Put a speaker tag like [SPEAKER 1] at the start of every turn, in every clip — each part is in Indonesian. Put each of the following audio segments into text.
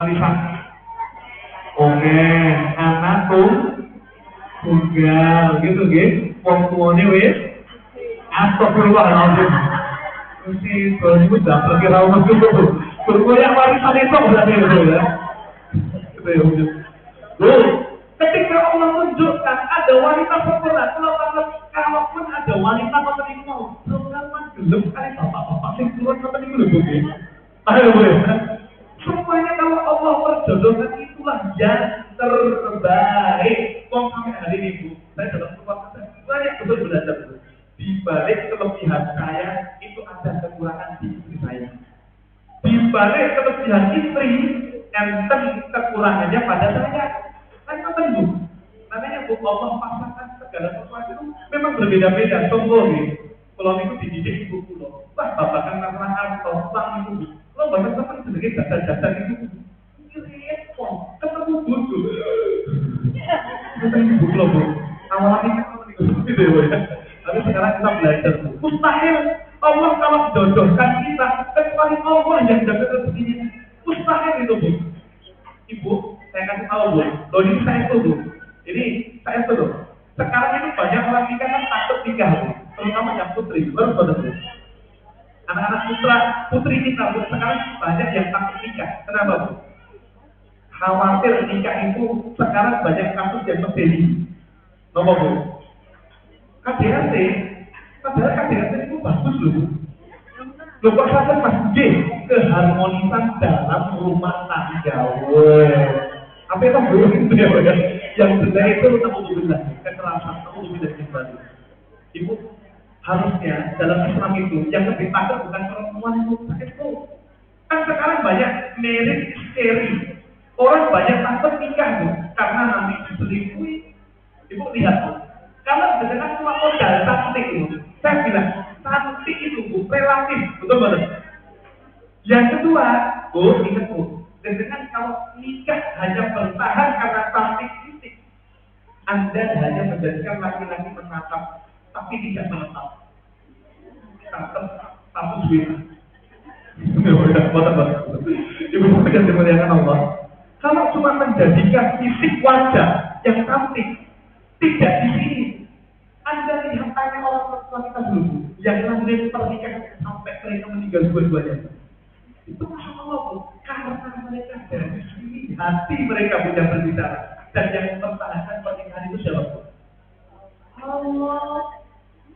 [SPEAKER 1] warisan. Oke, anak tunggal gitu gitu. Wong tuane wis astagfirullahaladzim. Mesti kalau itu dapat kira orang itu. Berkoyak warisan itu berarti itu ya. Itu ya wujud. Loh, ketika Allah tunjukkan ada wanita sempurna, kalaupun ada wanita seperti itu, terutama gelap kali bapak-bapak yang keluar seperti itu loh, Bu. Ayo, Bu. Semuanya kalau Allah perjodohkan itulah yang terbaik. Kok sampai hari ini, Bu, saya dalam keluarga banyak betul belajar, Bu. Di balik kelebihan saya itu ada kekurangan di istri saya. Di balik kelebihan istri, enten kekurangannya pada saya. Kan Bu. Makanya Bu, Allah pasangkan segala sesuatu itu memang berbeda-beda. Contoh nih, kalau itu dididik ibu pulau, wah babakan masalah harta, uang itu. Kalau bahkan teman sedikit jasa-jasa itu, repot, ketemu bodoh. Ketemu ibu pulau Bu. Awalnya kan gitu ya. Tapi sekarang kita belajar Bu. Mustahil Allah kalau jodohkan kita, kecuali Allah yang dapat rezekinya. Mustahil itu Bu. Ibu, saya kasih tahu Bu. Loh ini saya itu Bu. Ini saya itu loh. Sekarang itu banyak orang nikah kan takut nikah Bu. Terutama yang putri, baru Bu. Anak-anak putri kita Bu, sekarang banyak yang takut nikah. Kenapa Bu? Khawatir nikah itu sekarang banyak kasus yang terjadi. Nomor Bu. KDRT, padahal KDRT itu bagus loh Bu. Loh kok saja Mas G, keharmonisan dalam rumah tangga. Apa itu belum itu ya Bu? Yang benar itu alhamdulillah, kekerasan, alhamdulillah kembali. Ibu, harusnya dalam Islam itu yang lebih takut bukan perempuan itu. Kan sekarang banyak marriage hysteria. Orang banyak takut nikah Bu, karena nanti diselingkuhi. Ibu lihat Bu, kalau dengan cuma modal cantik itu, saya bilang cantik itu Bu, relatif, betul betul. Yang kedua, Bu, ingat Bu, dengan kalau nikah hanya bertahan karena cantik fisik, Anda hanya menjadikan laki-laki menatap, tapi tidak menetap. Status wina. Ibu yang dimuliakan Allah. Kalau cuma menjadikan fisik wajah yang cantik, tidak di sini. Anda lihat tanya orang tua kita dulu, yang lanjut pernikahan sampai mereka meninggal dua-duanya. Itu Masya Allah Bu, karena mereka dari sini hati mereka punya berbicara. Dan yang mempertahankan pernikahan itu siapa Bu? Allah.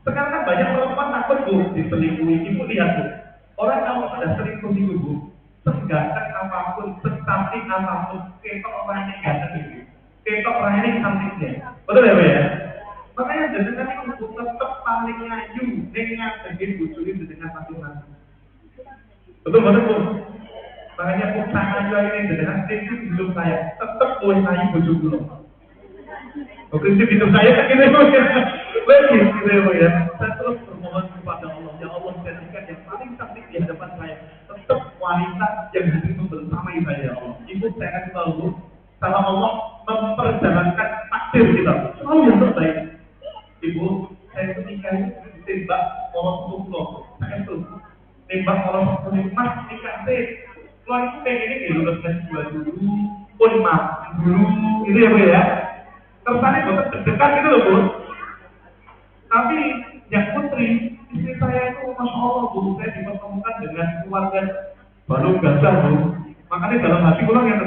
[SPEAKER 1] Sekarang kan banyak perempuan takut Bu, diselingkuhi. Ibu lihat Bu, orang kalau sudah selingkuh itu Bu, seganteng apapun, secantik apapun, ketok orangnya ganteng itu, ketok orangnya cantiknya. Betul ya Bu ya? Makanya dengan itu tetap paling ngayu dengan segini bujurin dengan masing-masing. Betul Bu. Makanya usaha ini dengan prinsip hidup saya tetap boleh ngayu bujuk dulu. Prinsip hidup saya kan gitu Bu ya. Lagi gitu Bu ya. Saya terus bermohon kepada Allah, ya Allah jadikan yang paling cantik di hadapan saya tetap wanita yang hidup bersama saya ya Allah. Ibu saya kasih tahu Bu, kalau Allah memperjalankan takdir kita selalu yang terbaik. Ibu, saya ketika itu ditembak orang tua, saya itu tembak orang tua Mas nikah deh. Kalau itu kayak gini, lulus S2 dulu, pun maaf dulu, itu ya Bu ya. Kesannya bukan terdekat gitu loh Bu. Tapi yang putri, istri saya itu Masya Allah Bu, saya dipertemukan dengan keluarga baru gajah Bu. Makanya dalam hati pulang yang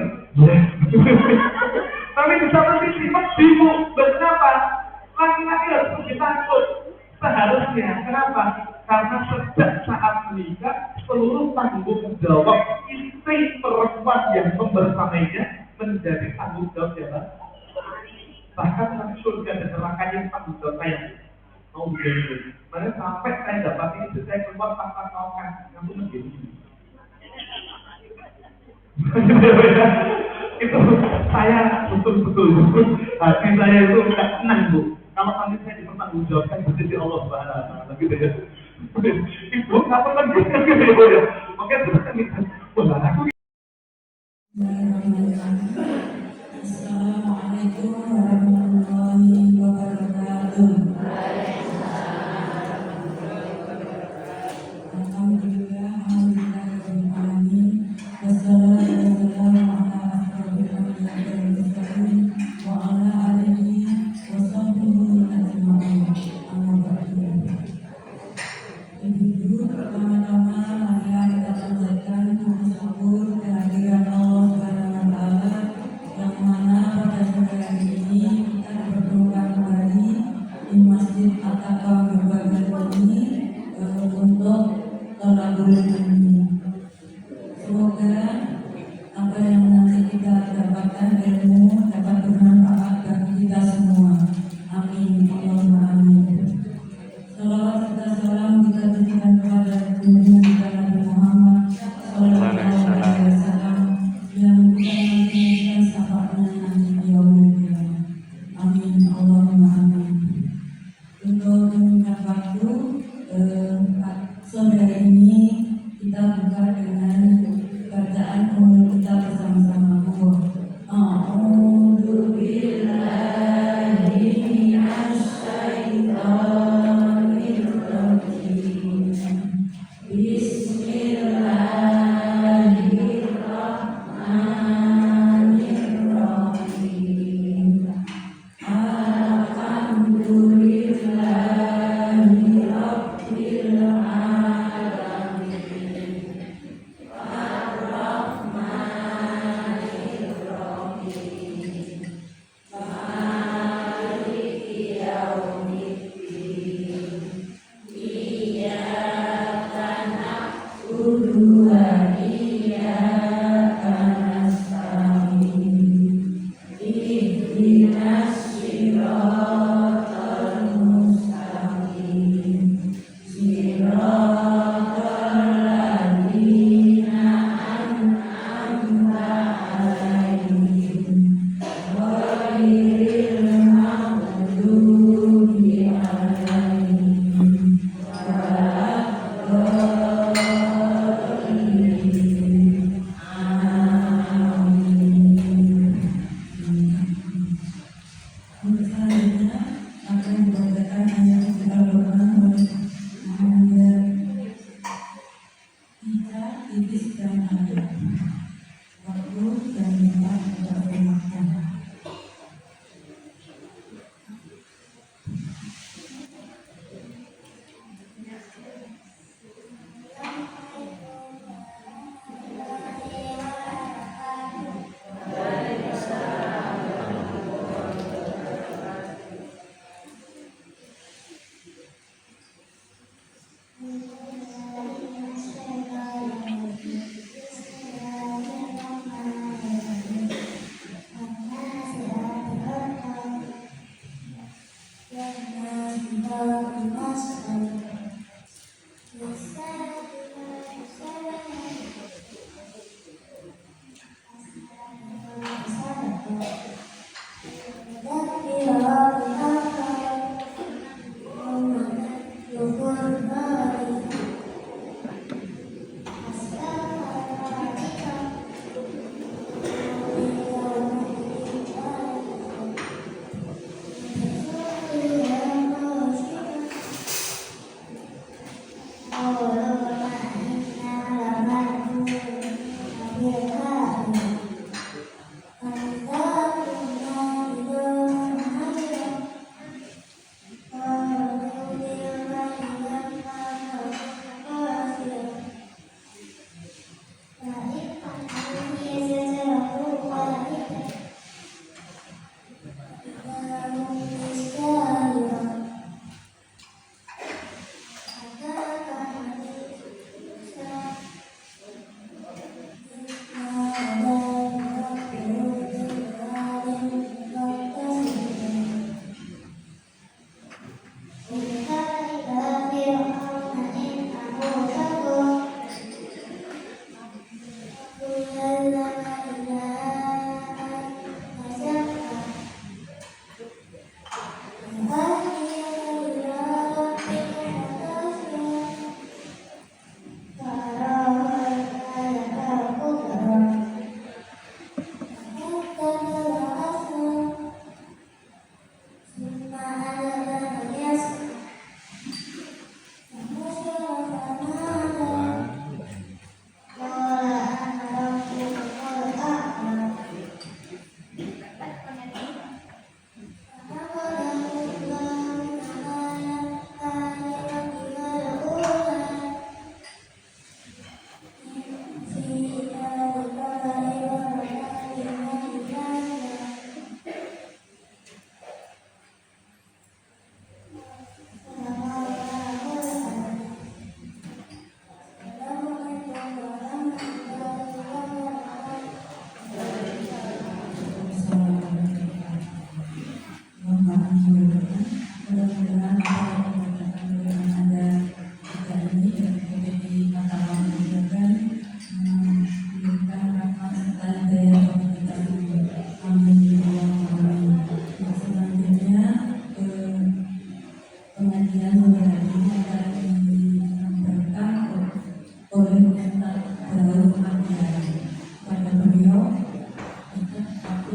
[SPEAKER 1] tapi di satu sisi mesti Bu, kenapa? Laki-laki harus lebih takut seharusnya. Kenapa? Karena sejak saat menikah seluruh tanggung jawab istri perempuan yang membersamainya menjadi tanggung jawab ya. Bahkan nanti surga dan neraka yang tanggung jawab saya mau begitu. Makanya sampai saya dapat itu saya keluar tanpa tahu kan kamu begini. Itu saya betul-betul hati saya itu tidak tenang Bu. Kalau nanti saya dipertanggungjawabkan di Allah Subhanahu wa taala gitu ya. Ibu apa kan gitu ya. Oke, terus kan kita. Wah, aku
[SPEAKER 2] Assalamualaikum warahmatullahi wabarakatuh. Alhamdulillah, alhamdulillah, wassalatu wassalamu ala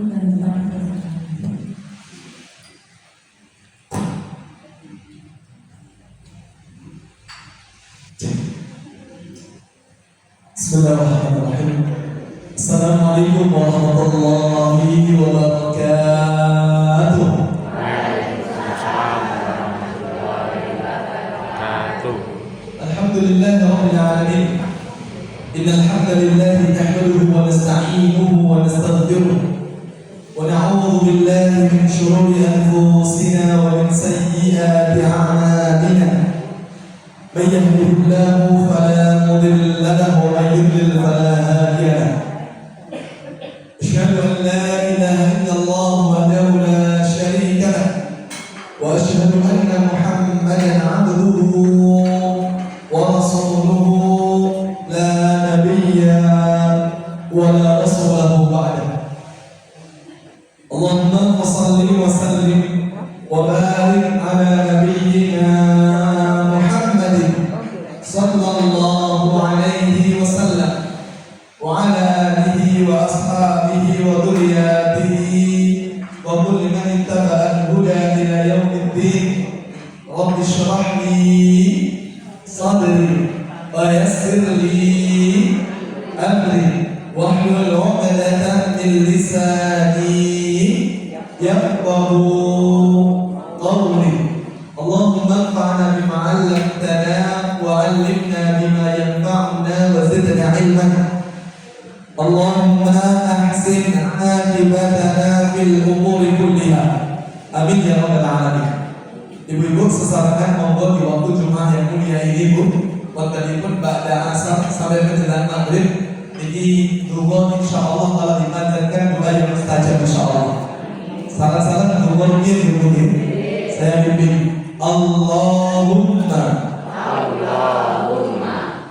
[SPEAKER 2] dan tetap bersama.
[SPEAKER 3] Bismillahirrahmanirrahim. Assalamualaikum warahmatullahi wabarakatuh. Alhamdulillahi rabbil alamin. Innal hamdalillahi nahmaduhu wa nasta'inuhu wa nastaghfiruh wa na'udzu billahi min shururi anfusina wa min sayyiati a'malina. من يهده الله فلا مضل له ومن يضلل فلا هادي له. أشهد أن لا إله إلا الله وحده لا شريك له وأشهد أن محمدا عبده ورسوله لا نبي ولا رسول له بعده. اللهم صل وسلم وبارك على نبينا صلى الله عليه وسلم وعلى آله وأصحابه وذرياته وكل من اتبع الهدى إلى يوم الدين. رب اشرح لي صدري ويسر لي أمري واحلل عقدة من لساني يفقهوا قولي. اللهم انفعنا بما علمتنا وعلمنا بما ينفعنا وزدنا علما. اللهم احسن عاقبتنا في الامور كلها. Amin ya rabbal alamin. Ibu-ibu sesarankan monggo di waktu Jumat yang mulia ini Bu, wontenipun ba'da asar sampai menjelang maghrib ini donga insyaallah kalau dipanjatkan doa yang mustajab insyaallah. Salah-salah donga nggih Bu. Saya pimpin. Allahumma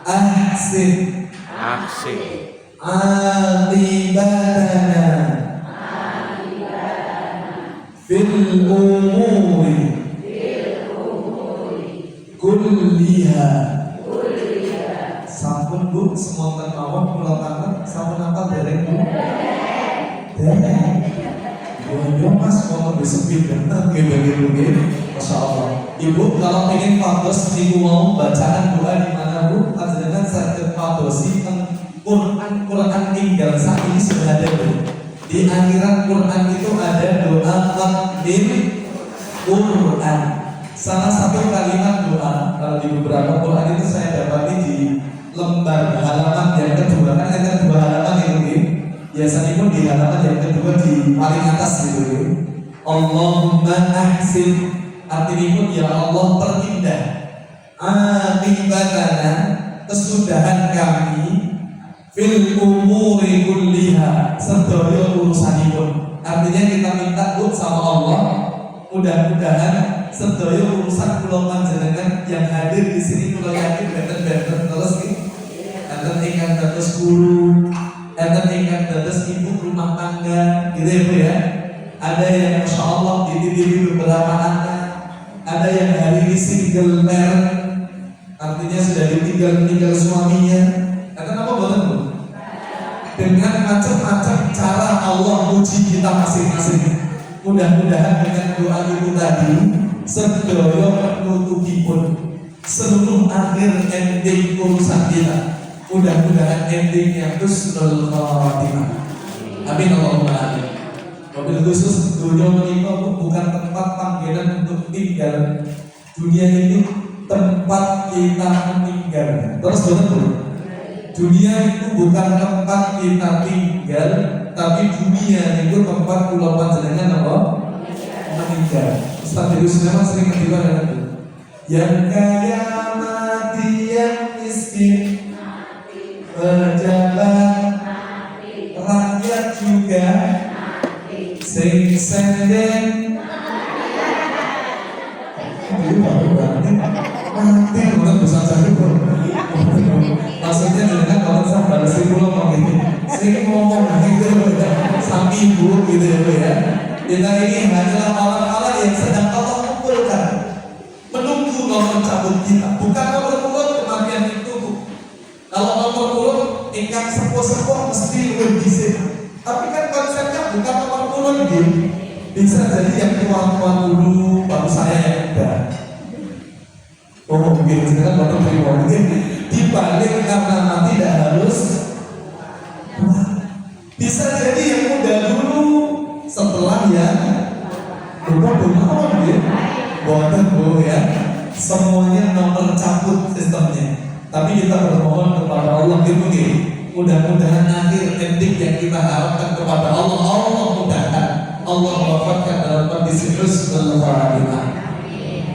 [SPEAKER 3] ahsin aqibatana fil umuri kulliha. Sampun Bu, semonten mawon kula kangen sampun apa dereng Bu? Dereng. Yo Mas mau disebut bener nggih. Masya Allah. Ibu kalau ingin fados ibu mau bacaan doa di mana Bu? Panjenengan saged fadosi Quran tinggal saat ini sudah ada Bu. Di akhirat Quran itu ada doa takdir Quran. Salah satu kalimat doa kalau di beberapa Quran itu saya dapati di lembar halaman yang kedua, kan ada dua halaman ini. Biasanya pun di halaman yang kedua di paling atas gitu. Allahumma ahsin, artinya pun ya Allah perindah aqibatana, kesudahan kami fil umuri kulliha, sedaya urusanipun. Artinya kita minta sama Allah mudah-mudahan sedaya urusan kula panjenengan yang hadir di sini kula yakin benten-benten terus iki. Enten ingkang dados guru, enten ingkang dados ibu rumah tangga, gitu ya Bu ya. Ada yang Masya Allah dididik beberapa anak, ada yang hari ini single parent, artinya sudah ditinggal suaminya. Kata apa boten Bu? Dengan macam-macam cara Allah uji kita masing-masing. Mudah-mudahan dengan doa itu tadi sedaya penutupipun seluruh akhir ending urusan kita. Mudah-mudahan endingnya husnul khatimah. Amin Allahumma amin. Wabil khusus dunia menikah bukan tempat panggilan untuk tinggal. Dunia ini tempat kita meninggal. Terus betul. Dunia itu bukan tempat kita tinggal, tapi dunia itu tempat kula panjenengan apa? Meninggal. Ustaz Dewi Sulaiman sering ngerti itu. Yang kaya mati, yang miskin pejabat, rakyat juga, sing senden mati bukan besar jadi maksudnya dengan kalau sampai simbol ngomong gitu, sing ngomong gitu sama ibu gitu ya. Kita ini hanyalah orang-orang yang sedang Allah kumpulkan, menunggu nomor cabut kita, bukan nomor urut kematian itu. Kalau nomor urut ingkang sepuh-sepuh mesti lebih disini. Tapi kan konsepnya bukan nomor urut gitu. Bisa jadi yang tua-tua dulu, baru saya yang muda. Oh mungkin kan baru terima mungkin dibalik karena nanti tidak harus. Bisa jadi yang muda dulu setelah yang berubah gitu. Buatan bu ya. Semuanya nomor cabut sistemnya. Tapi kita bermohon kepada Allah gitu. Mudah-mudahan akhir ending yang kita harapkan kepada Allah, Allah mudahkan, Allah wafatkan dalam kondisi husnul khatimah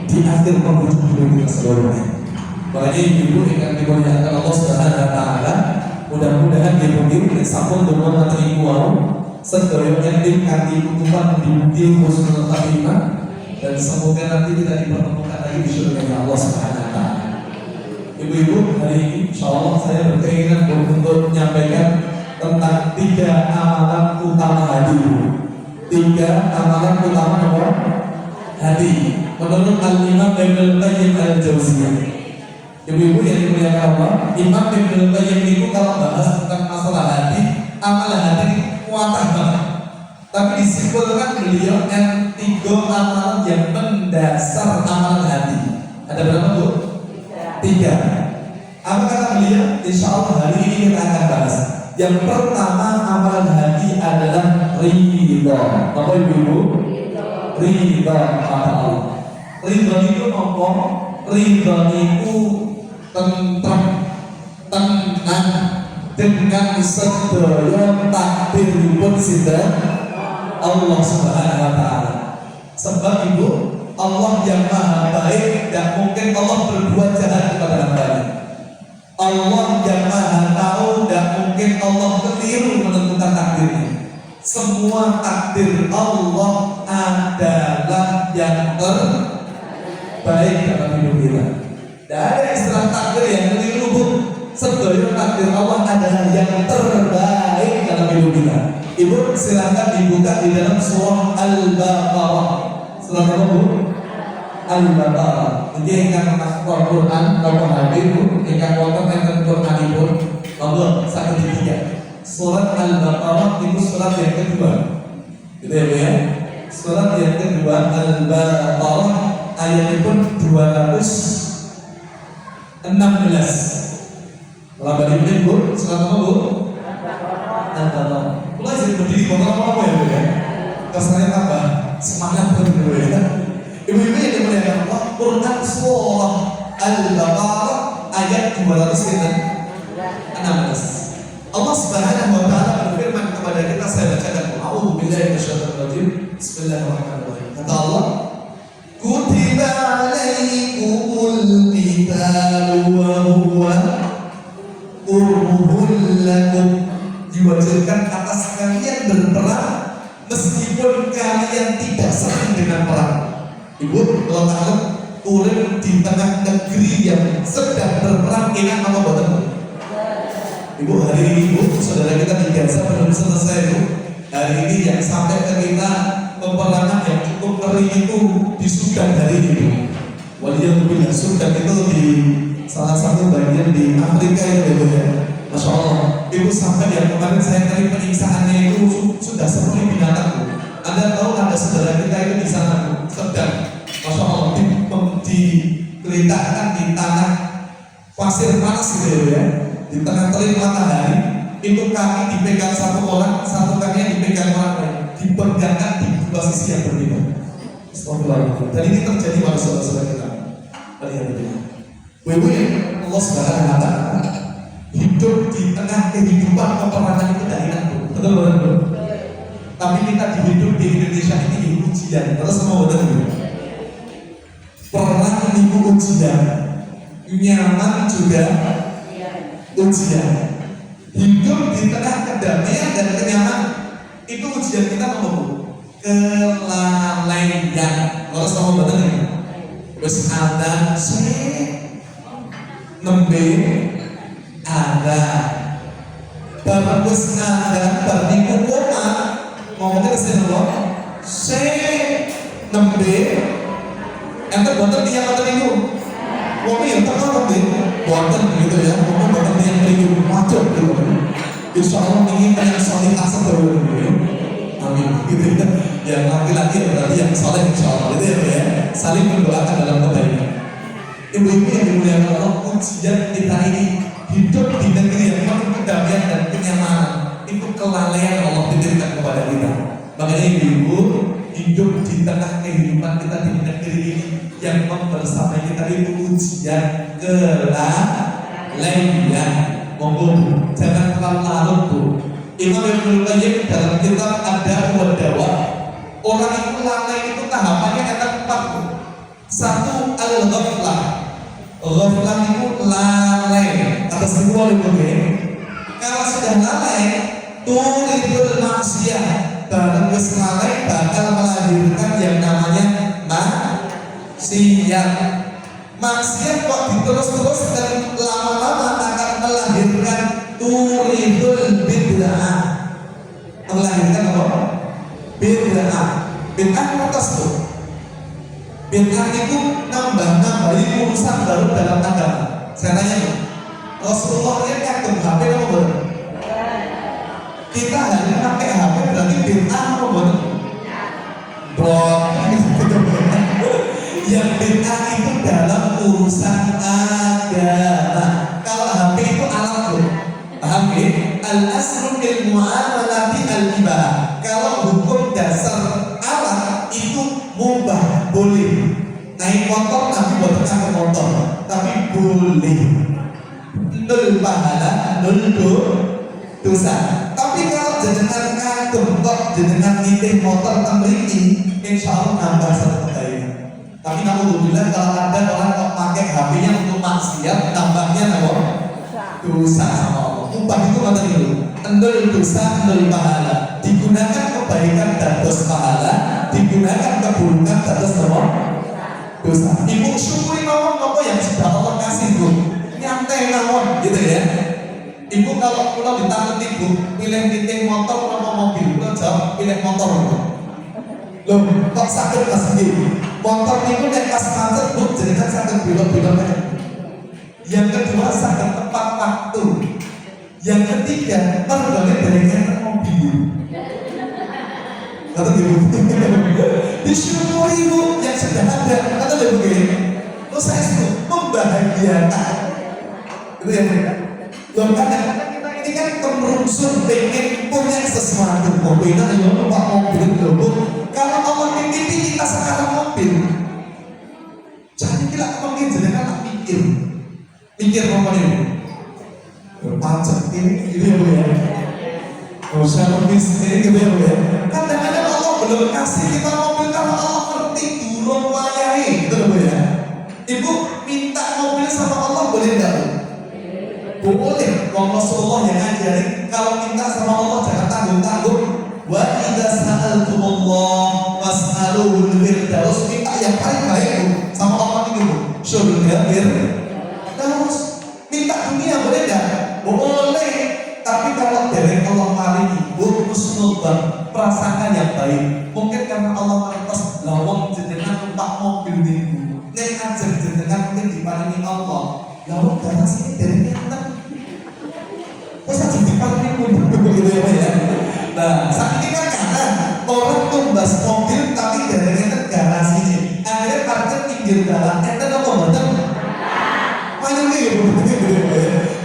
[SPEAKER 3] di akhir penghujung hidup kita seluruhnya. Makanya ibu yang dimuliakan Allah Subhanahu wa taala, mudah-mudahan ibu sampun dengan materi kuau sedaya ending kanthi kutuban di husnul khatimah, dan semoga nanti kita dipertemukan lagi di surga Allah Subhanahu wa taala. Ibu-ibu, hari ini insyaallah saya berkeinginan untuk menyampaikan tentang 3 amalan utama hati. 3 amalan utama apa? Hati. Menurut Al-Imam Ibnu Qayyim Al-Jauziyah. Ibu-ibu yang dimuliakan Allah, Imam Ibnu Qayyim itu kalau bahas tentang masalah hati, amalan hati itu kuatah banget. Tapi disimpulkan beliau yang 3 amalan yang mendasar amalan hati. Ada berapa Bu? 3. Apa kata beliau? Insya Allah hari ini kita akan bahas. Yang pertama amalan hati adalah ridha. Apa ibu? Ridha kepada Allah. Ridha itu apa? Ridha itu tenang dengan sedaya takdiripun sinten Allah Subhanahu wa taala. Sebab ibu, Allah yang maha baik, tidak mungkin Allah berbuat jahat kepada hambanya. Allah yang maha tahu, tidak mungkin Allah keliru menentukan takdirnya. Semua takdir Allah adalah yang terbaik dalam hidup kita. Tidak ada istilah takdir yang keliru Bu. Sebenarnya takdir Allah adalah yang terbaik dalam hidup kita. Ibu silakan dibuka di dalam surah Al-Baqarah. Surah apa Bu? Al-Baqarah. Jadi ingkang masuk Quran kalau hadir ingkang wonten enten Quranipun monggo saged dilihat. Surat Al-Baqarah itu surat yang kedua. Gitu ya Bu ya. Surat yang kedua Al-Baqarah ayatipun 216. Kalau balik Bu, surat apa Bu? Al-Baqarah. Mulai dari berdiri ngomong apa ya Bu ya? Kesannya tambah semangat Bu ya. Ibu-ibu yang dimuliakan Allah, Quran surah Al-Baqarah ayat 216. Allah Subhanahu wa taala berfirman kepada kita, saya bacakan. A'udzubillahi minasyaitonir rajim. Bismillahirrahmanirrahim. Kata Allah, "Kutiba 'alaikumul qitalu wa huwa kurhun lakum." Diwajibkan atas kalian berperang meskipun kalian tidak sering dengan perang. Ibu, kalau kalian turun di tengah negeri yang sedang berperang, enak apa buatan? Ibu, hari ini Ibu, saudara kita di Gaza belum selesai Bu. Hari ini yang sampai ke kita peperangan yang cukup ngeri itu di Sudan hari ini. Waliyahulillah, Sudan itu di salah satu bagian di Afrika itu ya. Masya Allah, Ibu sampai yang kemarin saya cari penyiksaannya itu sudah seperti binatang Bu. Anda tahu ada saudara kita itu di sana Bu, sedang Masya Allah diletakkan di tanah pasir panas gitu ya, di tengah terik matahari. Itu kaki dipegang satu orang, satu kakinya dipegang orang lain, dipegangkan di dua sisi yang berbeda. Astagfirullahaladzim. Dan ini terjadi pada saudara-saudara kita. Lihat ini. Bu ya, Allah Subhanahu wa taala hidup di tengah kehidupan peperangan itu tidak enak Bu. Betul. Tapi kita hidup di Indonesia ini ujian. Terus mau betul Bu. Perang itu ujian, nyaman juga ujian. Hidup di tengah kedamaian dan kenyamanan itu ujian kita mau kelalaian. Kalau sama betul ya. Terus ada nembe ada bagus ada berdiku koma ngomongnya kesini loh nembe ente boten yang ngoten niku. Wong yang tengah nembe boten gitu ya. Wong boten yang mriki macet gitu. Insya Allah menginginkan yang solihah sebagai amin. Gitu ya. Yang laki-laki berarti yang soleh insya Allah. Itu ya, saling mendoakan dalam kebaikan. Ibu-ibu yang dimuliakan Allah, ujian kita ini hidup di negeri yang penuh kedamaian dan kenyamanan itu kelalaian Allah titipkan kepada kita. Makanya ibu-ibu hidup di tengah kehidupan kita di negeri ini yang membersamai kita itu ujian kelalaian. Monggo jangan terlalu larut bu. Imam Ibnu Qayyim dalam kitab Ad-Da'a wa Dawa, orang itu lalai itu tahapannya ada 4 bu. 1 al-ghaflah. Ghaflah itu lalai atas semua ibu. Kalau sudah lalai turidul maksiyah, barang wis lalai bakal melahirkan yang namanya maksiat. Maksiat kok diterus-terus dan lama-lama akan melahirkan turidul bid'ah. Melahirkan apa? Bid'ah. Bid'ah atas tuh. Bid'ah itu nambah-nambahin urusan baru dalam agama. Saya tanya tuh, Rasulullah ini aktif HP apa bukan? Kita hari ini pakai HP berarti bid'ah apa bukan? Yang bid'ah itu dalam urusan agama. Kalau HP itu alat loh, paham ya? Al-asru fil mu'amalati al-ibah. Kalau hukum dasar alat itu mubah, boleh. Naik motor tapi buat pakai motor, tapi boleh. 0 pahala, 0 dosa. Tapi kalau jenengan kagem kok jenengan nitih motor temriki, insya Allah nambah 1 kebaikan. Tapi alhamdulillah kalau ada orang kok pakai HP-nya untuk maksiat, tambahnya apa? Dosa sama Allah. Upah itu kata dulu, 0 dosa, 0 pahala. Digunakan kebaikan dados pahala, digunakan keburukan dados apa? Dosa. Ibu syukuri mawon apa yang sudah Allah kasih bu. Nyantai mawon, gitu ya. Ibu kalau pulau ditanya ibu, pilih titik motor atau mobil, pulau jawab pilih motor. Loh, kok sakit pas ini? Motor itu naik pas macet, bu, jadi kan sakit belok-beloknya. Yang kedua sakit tepat waktu. Yang ketiga, terbalik dari kereta mobil. Kata ibu, disyukuri bu yang sudah ada. Kata ibu begini, lo saya sudah membahagiakan. Itu ya, loh kadang-kadang kita ini kan kemerunsur pengen punya sesuatu. Mobilnya ayo numpak mobil dulu. Kalau Allah titipi kita sekarang mobil, jadi kita mungkin jenengan mikir ngomong ini, pajak ini gitu ya bu ya, usah bisnis gitu ya bu ya. Kadang-kadang Allah belum kasih kita mobil karena Allah ngerti durung wayahe gitu bu ya. Ibu minta mobil sama Allah boleh nggak bu? Boleh. Rasulullah yang ngajarin kalau minta sama Allah jangan tanggung-tanggung. Wa idza sa'altumullah fas'aluhu al-firdaus. Minta yang paling baik bu sama Allah ini bu. Surga firdaus. Minta dunia boleh enggak? Boleh. Tapi kalau dari Allah paling bu husnudzan, prasangka yang baik. Mungkin karena Allah meretas lawang jenengan numpak mobil niku. Nek ajar jenengan mungkin diparingi Allah. Lawang darah sini dari nyata. Kok saja diparingi pun gitu ya. Nah, saat ini kan karena orang tumbas mobil tapi dari itu garasi ini, akhirnya parkir pinggir jalan. Itu apa betul? Mana nih?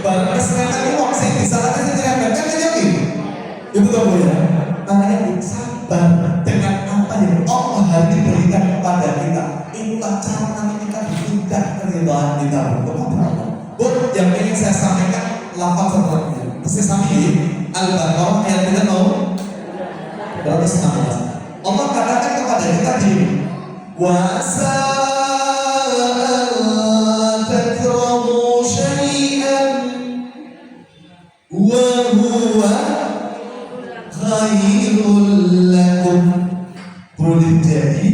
[SPEAKER 3] Barang kesenangan ini uang saya disalahkan saya tidak kan jadi itu tuh bu ya. Makanya sabar dengan apa yang Allah hari ini berikan kepada kita. Itulah cara nanti kita diundang keridhaan kita kepada Allah. Bu, yang ingin saya sampaikan lafaz setelahnya. Pasti sampai Al-Baqarah ayat 216. Allah katakan kepada kita di wasa takrahu syai'an wa huwa khairul lakum. Boleh jadi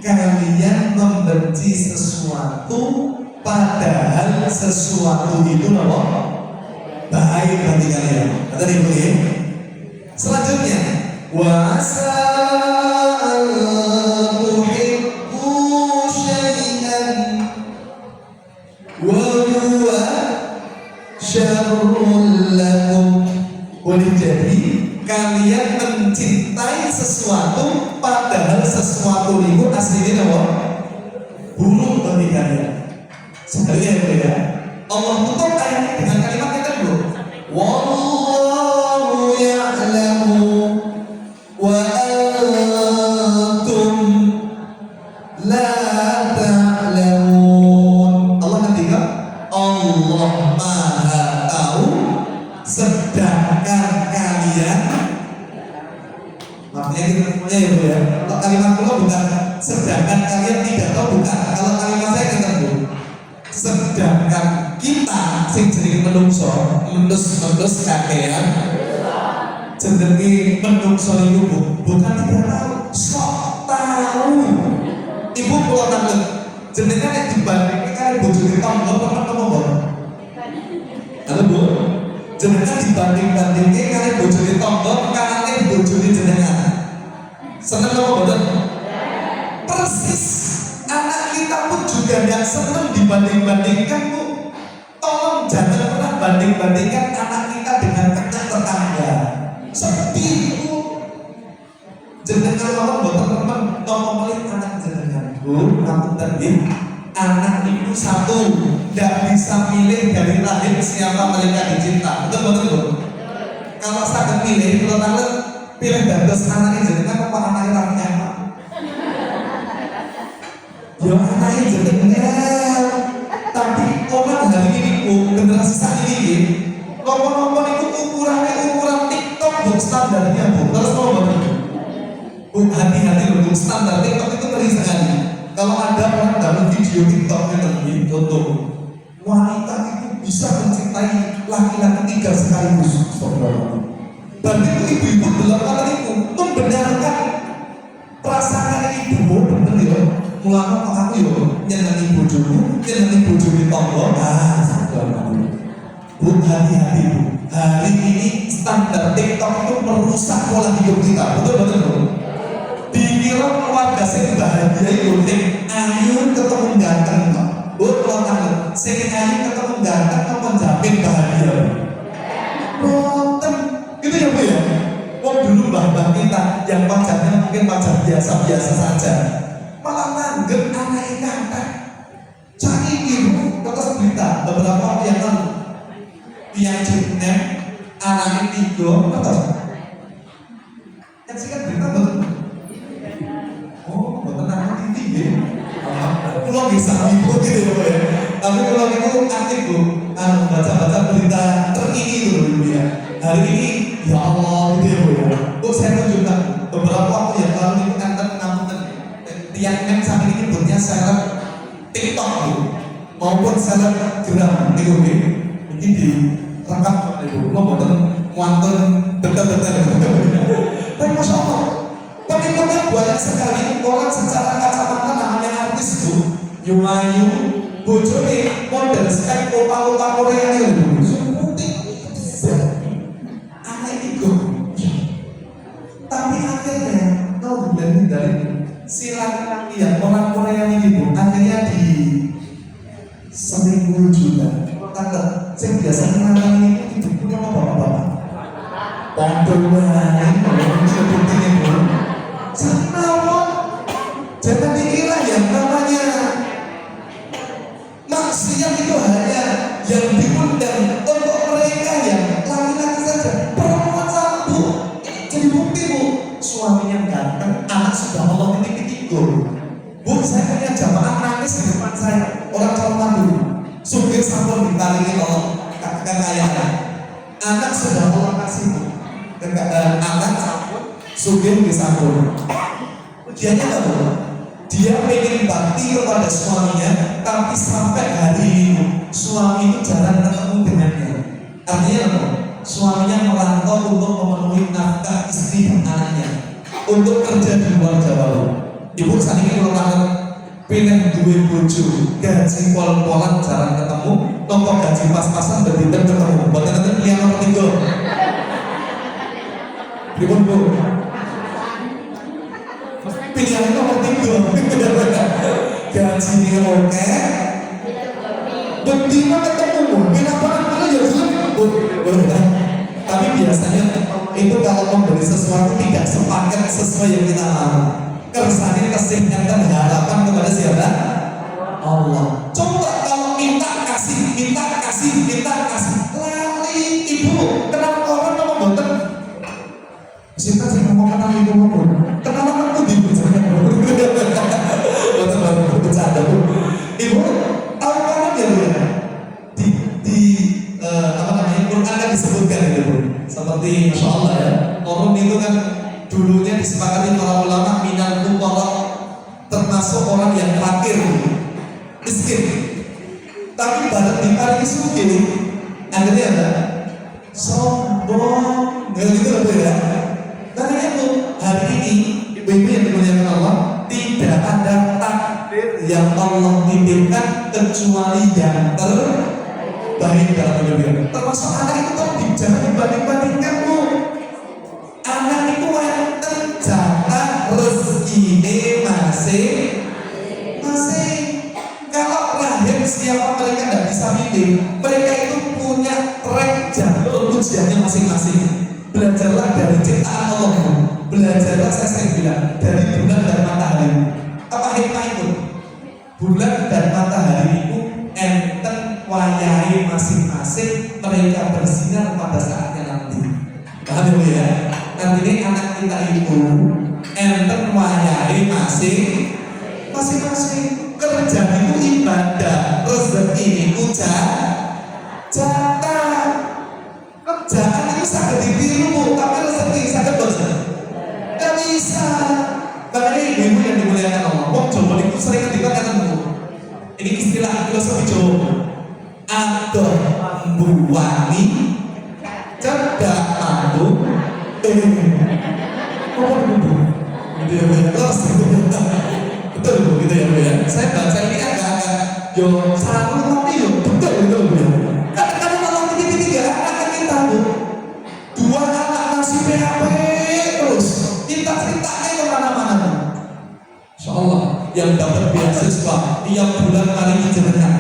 [SPEAKER 3] kalian membenci sesuatu padahal sesuatu itu apa? Baik bagi kalian. Kata ibu ya. Selanjutnya, wa asa an tuhibbu syai'an wa huwa syarrul lakum. Boleh padahal sesuatu itu aslinya apa? Buruk bagi kalian. Sekali ya, Allah tutup ayatnya dengan kalimat yang kedua. Wallahu ya'lamu wa antum la ta'lamun. Allah ketiga, Allah Maha tahu sedangkan kalian. Makanya kita ya Bu ya. Kalau kalimat Allah bukan sedangkan kalian tidak tahu, bukan. Kalau kalimat saya kata Bu, sedangkan kita sing jenenge menungso menus kakean jenenge menungso iku bukan tidak tahu, sok tahu. Ibu kula takon jenengan nek dibandingke karo bojone tangga pernah ngomong. Halo Bu, jenengan dibanding-bandingke karo bojone tangga karo bojone jenengan. Seneng apa mboten? Persis. Anak kita pun juga tidak senang dibanding-bandingkan Bu. Tolong jangan pernah banding-bandingkan anak kita dengan anak tetangga. Sedih Bu. Jenengan ngomong buat teman-teman ngomongin anak jenengan Bu, kamu tadi anak itu satu, tidak bisa pilih dari lahir siapa mereka dicinta. Betul Bu. Kalau saya pilih, kalau tahu pilih dados anaknya jenengan apa anaknya rakyat. Ya anaknya jenengan, tapi orang hari ini Bu, generasi saat ini ngomong-ngomong itu ukuran TikTok Bu, standarnya Bu. Terus ngomong Bu, hati-hati loh Bu, standar TikTok itu ngeri sekali. Kalau ada orang dalam video TikToknya nanti, contoh wanita itu bisa mencintai laki-laki 3 sekaligus. Berarti itu ibu-ibu dalam kata itu membenarkan perasaan ibu, bener ya. Mulanya kok aku yo nyenengi bojomu, nyenengi bojone tangga. Bu, hati-hati Bu. Hari ini standar TikTok itu merusak pola hidup kita. Betul Bu. Dikira keluarga sing bahagia itu sing ayu ketemu ganteng. Bu, kalau sing ayu ketemu ganteng kok menjamin bahagia. Boten. Gitu ya Bu ya. Wong dulu mbah-mbah kita yang pacarnya mungkin pacar biasa-biasa saja, malah nanggep anak ikan. Cari ibu kertas berita beberapa waktu yang lalu yang jenisnya anak tiga betul kan sih kan berita betul. Oh betul anak tinggi kalau bisa ibu gitu ya. Tapi kalau itu aktif Bu, baca-baca berita terkini dulu Ibu ya. Hari ini ya Allah gitu ya Bu ya. Bu saya tunjukkan beberapa waktu yang lalu itu yang saat ini bentuknya seleb TikTok Bu, maupun selebgram itu Bu. Ini direkam Bu, mau buatan muanten detail-detail. Tapi Masya Allah, pengikutnya banyak sekali. Orang secara kacamata namanya artis Bu, Yumayu, bojone model spek opa-opa Korea itu Bu, putih, aneh itu. Tapi akhirnya tahu dari si laki-laki yang orang Korea ini Bu, akhirnya di seminggu juga kata saya biasanya ini itu punya apa-apa pondongan seperti ini Bu. Jangan jangan dikira yang namanya maksiat itu hanya yang diundang untuk mereka yang laki-laki saja, perempuan satu. Jadi bukti Bu, suaminya ganteng, anak sudah Allah titik-titik Bu, saya punya jamaah nangis di depan saya, orang calon mantu, supir sampun ditaringi Allah kekayaan, anak sudah Allah kasih Bu, anak sampun, supir disampun. Ujiannya apa Bu? Dia pengen bakti kepada suaminya, tapi sampai hari ini suami itu jarang ketemu dengannya. Artinya apa? Suaminya merantau untuk memenuhi nafkah istri dan anaknya, untuk kerja di luar Jawa. Ibu saat ini kalau kangen pilih duit bojo, gaji pol-polan jarang ketemu, tombol gaji pas-pasan berdinten ketemu. Buatnya nanti pilihan nomor 3. Ibu Bu, pilihan nomor 3. Gajinya oke, berdina ketemu, kenapa ya Bu? Tapi biasanya itu kalau memberi sesuatu tidak sepaket sesuai yang kita mau. Kersane kesehatan harapan kepada siapa? Allah. Coba kalau minta kasih, lali ibu. Kenapa orang ngomong boten? Sinta sih ngomong kenal ibu ngomong. Kenapa kamu di boten bercanda bu. Ibu tahu kan ya bu ya? Di apa namanya Quran kan disebutkan itu bu. Seperti Masya Allah ya. Korun itu kan dulunya disepakati para ulama minal fuqara, termasuk orang yang fakir, miskin. Tapi baru diparingi sugih, akhirnya apa? Sombong, gitu loh ya. Karena itu hari ini ibu-ibu yang dimuliakan Allah, tidak ada takdir yang Allah titipkan kecuali yang terbaik dalam hidupnya. Termasuk anak itu tadi jangan dibanding-bandingkan bu. Anak itu yang terjatah rezeki masing-masing. Kalau rahim siapa mereka tidak bisa milih, mereka itu punya track jalur ujiannya masing-masing. Belajarlah dari ciptaan Allah, belajarlah saya sering bilang dari bulan dan matahari. Apa hikmah itu? Bulan dan matahari itu enten wayahe masing-masing, mereka bersinar pada saatnya nanti. Paham ya? Nanti ini anak kita itu enten wayahe masing-masing. Kerja itu ibadah, rezeki itu jatah. Kerjaan itu sangat ditiru, tapi rezeki sangat bosan. Gak bisa. Makanya ibu yang dimuliakan Allah, wong Jawa itu sering dikatakan bu. Ini istilah filosofi Jawa. Adoh mbuwani, cedak mandu. Apa itu? Gitu ya bu. Betul bu, gitu ya bu ya. Saya baca ini agak yo salah tapi yo betul gitu bu ya. Kadang-kadang kalau tiga anak kita bu, dua anak masih PHP terus, cinta-cintanya kemana-mana. Insya Allah yang dapat beasiswa tiap bulan kali ini jenengan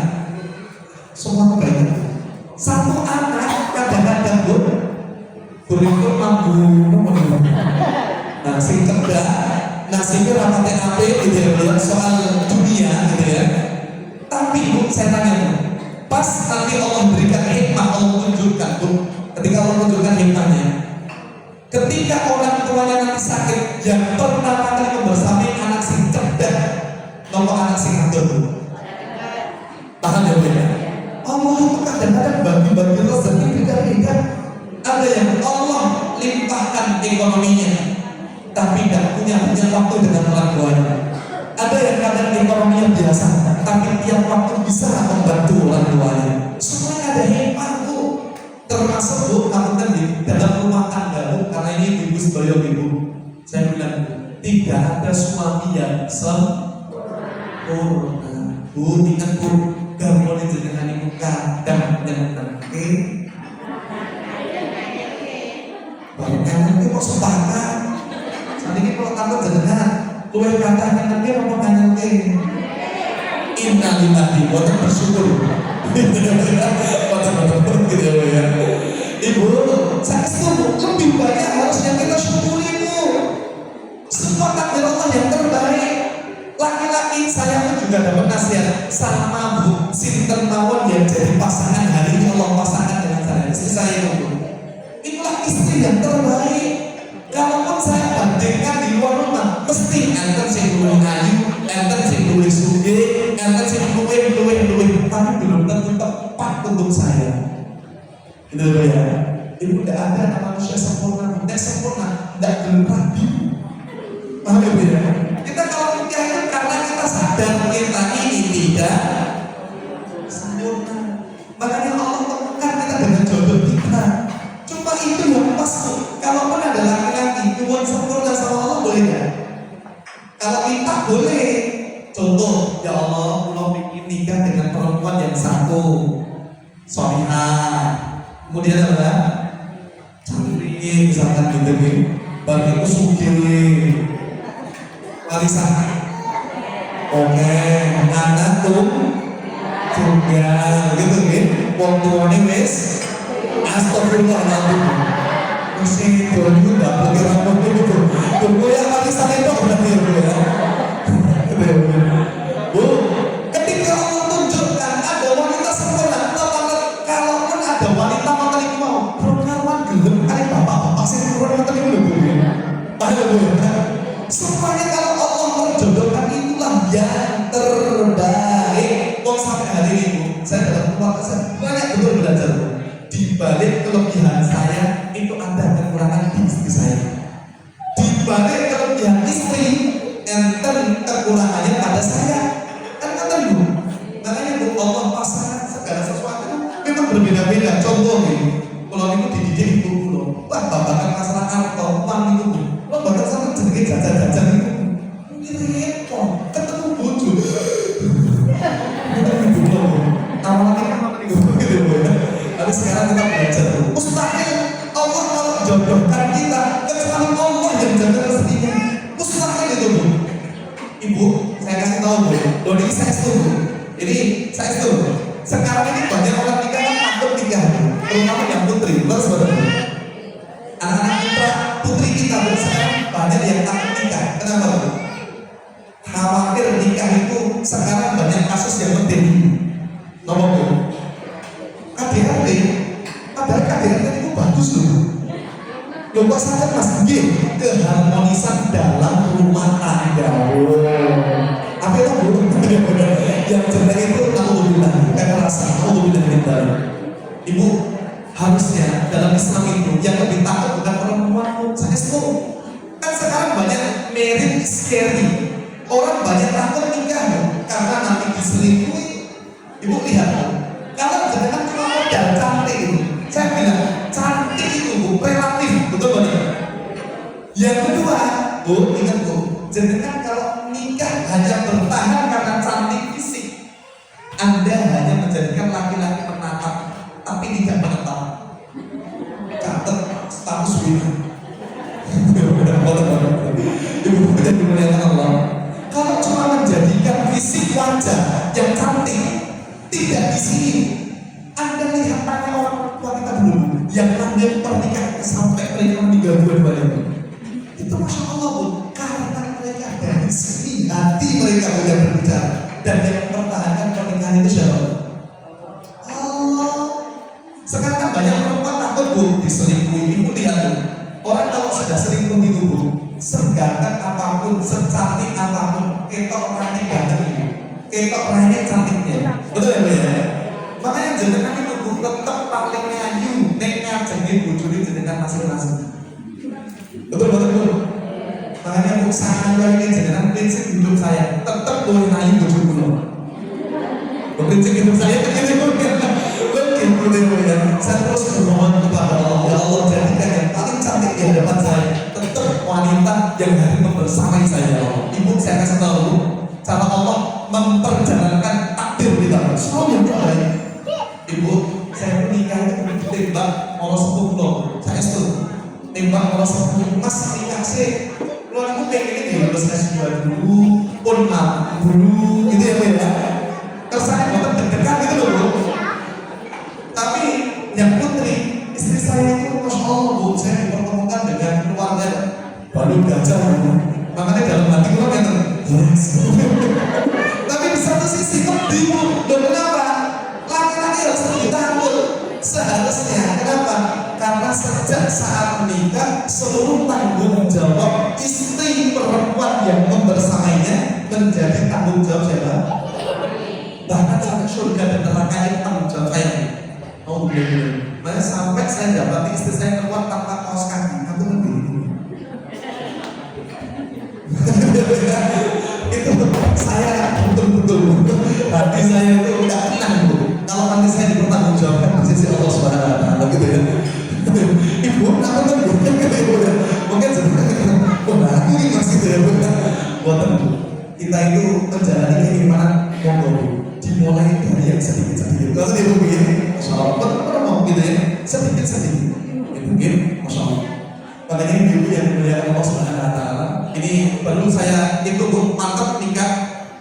[SPEAKER 3] semua kebaikan. Satu anak kadang-kadang bu, kurikulum mampu nah sing cerdas nasibnya rapatnya apa gitu ya, soal dunia gitu ya. Tapi bu, saya tanya bu, pas nanti Allah berikan hikmah, Allah tunjukkan bu, ketika Allah tunjukkan hikmahnya, ketika orang tuanya nanti sakit, yang pertama kali membersami anak sing cerdas, nomor anak sing adil bu. Paham ya bu ya? Allah itu kadang-kadang bagi-bagi rezeki beda-beda. Ada yang Allah limpahkan ekonominya, tapi tidak punya waktu dengan orang tuanya. Ada yang kadang ekonominya biasa, tapi tiap waktu bisa membantu orang tuanya. Semuanya ada hikmah bu. Termasuk bu, kamu tadi dalam rumah tangga bu, karena ini ibu sebagai ibu, saya bilang tidak ada suami yang sempurna. Bu, ingat bu, gak boleh dengan ibu kadang yang terakhir. Bahkan itu kok sepakat. Saat ini kalau takut jenengan, luwih katanya nanti apa nanti? Innalillahi wa inna bersyukur. Betul-betul gitu ya. Ibu, saya setuju lebih banyak harusnya kita syukuri bu. Semua takdir Allah yang terbaik. Laki-laki saya pun juga dapat nasihat sama bu. Sinten mawon yang jadi pasangan hari ini Allah pasangkan dengan saya. Istri saya itu. Itulah istri yang terbaik. Kalaupun saya bandingkan di luar rumah, mesti enten sing luwih ayu, enten sing luwih sugih, enten sing luwih, tapi belum tentu tepat untuk saya. Gitu ya. Itu tidak ada manusia sempurna, tidak sempurna, tidak belum rapi. Paham ya? Kita kalau nikah itu karena kita sadar kita ini tidak sempurna. Makanya Allah temukan kita dengan jodoh kita. Cuma itu yang pas tuh. Kalaupun ada laki-laki tuan sempurna sama Allah boleh nggak? Kalau kita boleh. Contoh, ya Allah, Allah ingin nikah dengan perempuan yang satu, sholihah, kemudian apa? Cantik, misalkan gitu nih. Bagi sugih, warisan. Oke, anak tuh juga gitu nih. Wong tuane wis astagfirullahaladzim. Masih itu nggak pakai rambut itu. Tunggu ya warisan itu berarti ya. Bu, ketika Allah tunjukkan ada wanita sempurna, kalaupun ada wanita mata ini mau, program gelem kali bapak-bapak sempurna mata ini loh bu. Paham bu? Semuanya kalau Allah menjodohkan itulah yang terbaik. Kok sampai hari ini bu, saya dalam keluarga saya banyak betul belajar bu. Di balik kelebihan saya itu ada kekurangan di istri saya. Di balik kelebihan istri, enten kekurangannya pada saya. Kan kata bu, makanya bu Allah pasang segala sesuatu memang berbeda-beda. Contoh nih, kalau itu dididik ibu lo, wah babakan masalah kartu uang itu bu, lo bakal sama jenenge jajan-jajan itu. Ini repot, ketemu bojo. Ketemu ibu lo, awalnya kan gitu bu. Tapi sekarang kita belajar bu, mustahil Allah kalau jodohkan kita kecuali Allah yang jaga rezekinya. Mustahil itu bu. Ibu, saya kasih tahu bu, loh ini saya setuju. Ini saya setuju. Sekarang ini banyak orang nikah kan takut nikah, terutama yang putri, betul saudara. Anak-anak putra putri kita bu, sekarang banyak yang takut nikah. Kenapa bu? Khawatir nikah itu sekarang banyak kasus yang penting. Nomor bu, KDRT, padahal KDRT itu bagus loh. Loh kok sadar mas, keharmonisan dalam rumah tangga. Apa itu bu? Yang benar itu alhamdulillah, kekerasan, alhamdulillah kita. Ibu, harusnya dalam Islam itu yang lebih takut bukan perempuan, saya itu. Kan sekarang banyak marriage scary. Orang banyak takut nikah karena nanti diselingkuhi. Ibu lihat, kalau jenengan cuma modal cantik itu, saya bilang cantik itu bu, relatif, betul betul. Yang kedua, bu, ingat bu, jenengan kalau nikah hanya bertahan karena cantik fisik, Anda hanya menjadikan laki-laki menatap, tapi tidak menetap. Catat status winner. Ibu tidak dimuliakan Allah. Kalau cuma menjadikan fisik wajah yang cantik, tidak di sini. Anda lihat tanya orang tua kita dulu yang lanjut pernikahan sampai mereka meninggal dua-duanya. Itu masya Allah bu, karena mereka dari sini hati mereka sudah berbicara dan yang mempertahankan pernikahan itu siapa? Allah. Sekarang banyak perempuan takut bu diselingkuhi. Ibu lihat bu, orang kalau sudah selingkuh itu bu, seganteng apapun, secantik apapun, ketok orangnya ganteng ibu, ketok orangnya cantiknya, betul ya bu ya? Makanya jenengan itu bu tetap paling ngayu, nek ngajengin bojone jenengan masing-masing. Betul betul bu. Makanya bu saya ini jenengan prinsip hidup saya tetap boleh ngayu bojoku loh. Prinsip hidup saya begini bu. Saya terus bermohon kepada Allah, ya Allah jadikan yang paling cantik di hadapan saya tetap wanita yang hari membersamai saya. Ibu saya kasih tahu cara Allah memperjalankan takdir kita semuanya baik. Ibu saya menikah itu ditembak orang sepuh loh, saya itu tembak orang sepuh mas nikah sih. Kalau aku pengen ini lulus S2 dulu, pun dulu, gitu ya bu ya. Terus saya tetap deg-degan gitu loh bu. Tapi yang putri, istri saya itu masya Allah bu, saya dipertemukan dengan keluarga baru gajah bu. Makanya dalam hati gue kan yes. Tapi di satu sisi sedih bu. Dan kenapa? Laki-laki harus lebih takut. Seharusnya kenapa? Karena sejak saat menikah seluruh tanggung jawab istri perempuan yang membersamainya menjadi tanggung jawab siapa? Bahkan sampai surga dan neraka itu tanggung jawab saya. Oh benar-benar. Makanya sampai saya dapat istri saya keluar tanpa kaos kaki, aku lebih itu saya betul-betul hati saya itu nggak tenang bu. Kalau nanti saya dipertanggungjawabkan di sisi Allah Subhanahu Wa Taala gitu ya. Ibu, aku tuh mungkin sebenarnya aku ini masih gitu ya bu. Buatan bu, kita itu menjalani keimanan monggo bu. Dimulai dari yang sedikit-sedikit. Kalau dia begini, masya Allah, betul gitu ya, sedikit-sedikit. Ya mungkin, masya Allah. Makanya ibu yang dimuliakan Allah Subhanahu Wa Taala, ini baru saya itu bu mantap nikah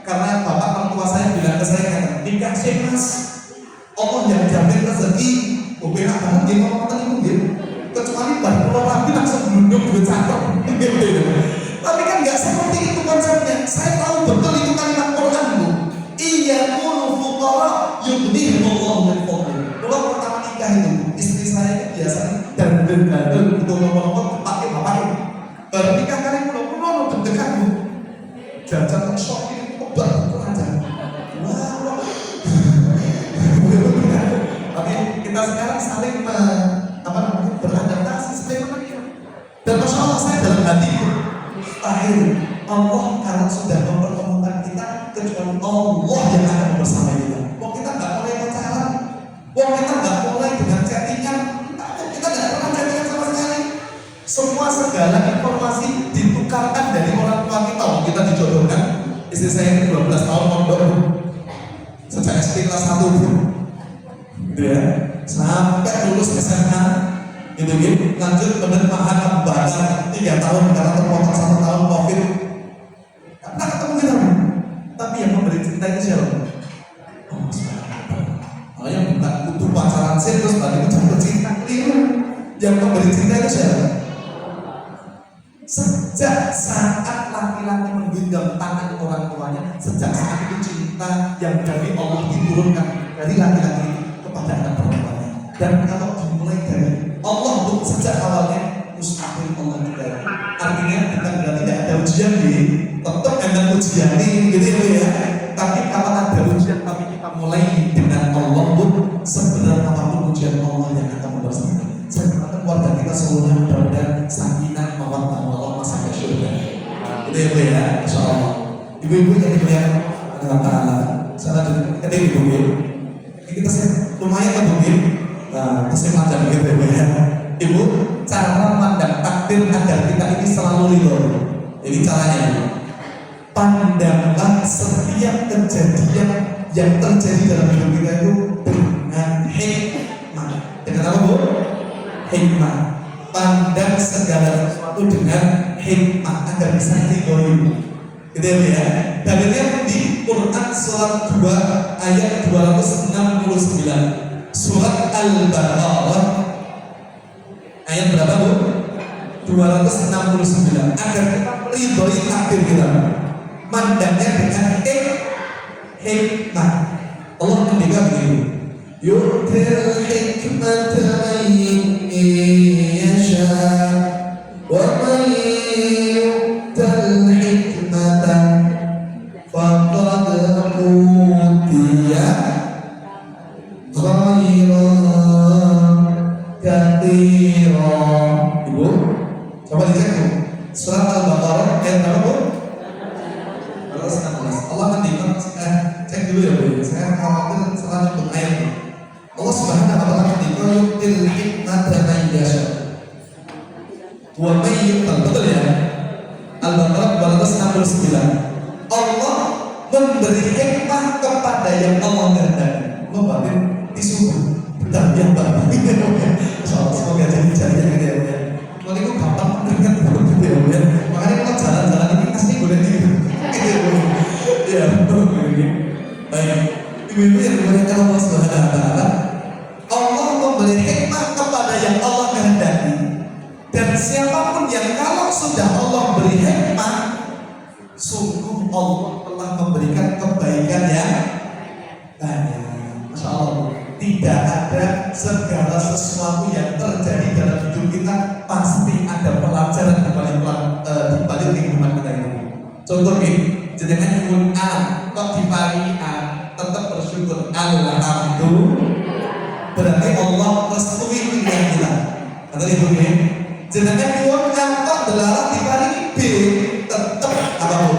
[SPEAKER 3] karena bapak mertua saya bilang ke saya nikah sih mas, Allah yang jamin rezeki, bukan banget dia mau tadi mungkin, kecuali baru rapi langsung gelundung duit cakep. Tapi kan nggak seperti itu konsepnya. Saya tahu betul itu kalimat Quran bu. Iya kulu fuqara yughnihimullahu min fadlihi. Kalau pertama nikah itu, istri saya itu biasanya dan untuk ngomong pakai bapaknya. Baru nikah kali pulau deg-degan bu. Jajan ke shop ini obat aja. Wah. Oke, kita sekarang saling beradaptasi, saling menerima. Dan masya Allah saya dalam hatiku, mustahil Allah kalau sudah mempertemukan kita kecuali Allah yang akan bersama kita. Wong kita nggak mulai pacaran, wong kita nggak mulai dengan chattingan, kita nggak pernah chattingan sama sekali. Semua segala informasi ditukarkan dari orang tua kita. Wong kita dijodohkan, istri saya ini 12 tahun mondok sejak SD kelas 1 gitu ya, sampai lulus SMA gitu gitu, lanjut penerimaan bahasa 3 tahun karena terpotong 1 tahun COVID. Karena ketemu kita, tapi yang memberi cerita itu siapa? Oh, oh yang bukan butuh pacaran sih terus balik mencampur cinta keliru. Yang memberi cerita itu siapa? Sejak saat laki-laki menggenggam tangan orang tuanya, sejak saat itu cinta yang dari Allah diturunkan dari laki-laki kepada anak perempuannya. Dan kalau dimulai dari Allah untuk sejak awalnya mustahil Allah juga. Artinya bukan berarti tidak ada ujian nih, tetap ada ujian nih, gitu ya. Tapi kalau ada ujian, tapi kita mulai dengan Allah pun seberat apapun ujian Allah yang akan bersama. Saya katakan warga kita seluruhnya mudah-mudahan sakinah mawaddah warahmah sampai surga. Itu ya, insya Allah. Ibu-ibu yang dimuliakan Allah Taala, saya lanjut ke ibu-ibu. Kita lumayan kan mungkin, kesempatan gitu ya. Ibu, cara pandang takdir agar kita ini selalu ridho. Ini caranya. Pandanglah setiap kejadian yang terjadi dalam hidup kita itu dengan hikmah. Dengan apa bu? Hikmah. Pandang segala sesuatu dengan hikmah agar bisa ridho. Gitu ya. Dalilnya di Quran surat 2 ayat 269. Surat Al-Baqarah ayat berapa bu? 269. Agar kita ridhoi takdir kita, mandangnya dengan hikmah. Allah mendidik begitu. Yu'til hikmata man yasha wa man yu'tal hikmata faqad utiya khairan katsira. Ibu, coba dicek tuh. Surat Al-Baqarah ayat berapa bu? 216. Allah mendidik, cek dulu ya bu. Saya khawatir salah nyebut ayatnya. Allah Subhanahu wa taala mendidik yu'til hikmata man yasha wa man yu'tal, betul ya? Al-Baqarah 269. Allah memberi hikmah kepada yang Allah kehendaki. Allah batin disuruh dan yang batin. Semoga jadi jadinya gitu ya. Kalau itu gampang mendengar gitu ya. Makanya kalau jalan-jalan ini pasti boleh gitu. Ya, baik. Ibu-ibu yang dimuliakan Allah Subhanahu wa taala, Allah memberi hikmah kepada yang Allah kehendaki. Dan siapapun yang kalau sudah Allah beri hikmah, sungguh Allah telah memberikan kebaikan yang banyak. Masya Allah, tidak ada segala sesuatu yang terjadi dalam hidup kita pasti ada pelajaran di balik kehidupan kita ini. Contoh nih, jenengan nyuwun A, kok diparingi A, tetap bersyukur. Alhamdulillah. Berarti Allah restui pilihan kita. Kata ibu nih, jenengan nyuwun A, kok dilarang diparingi B, tetap apa bu?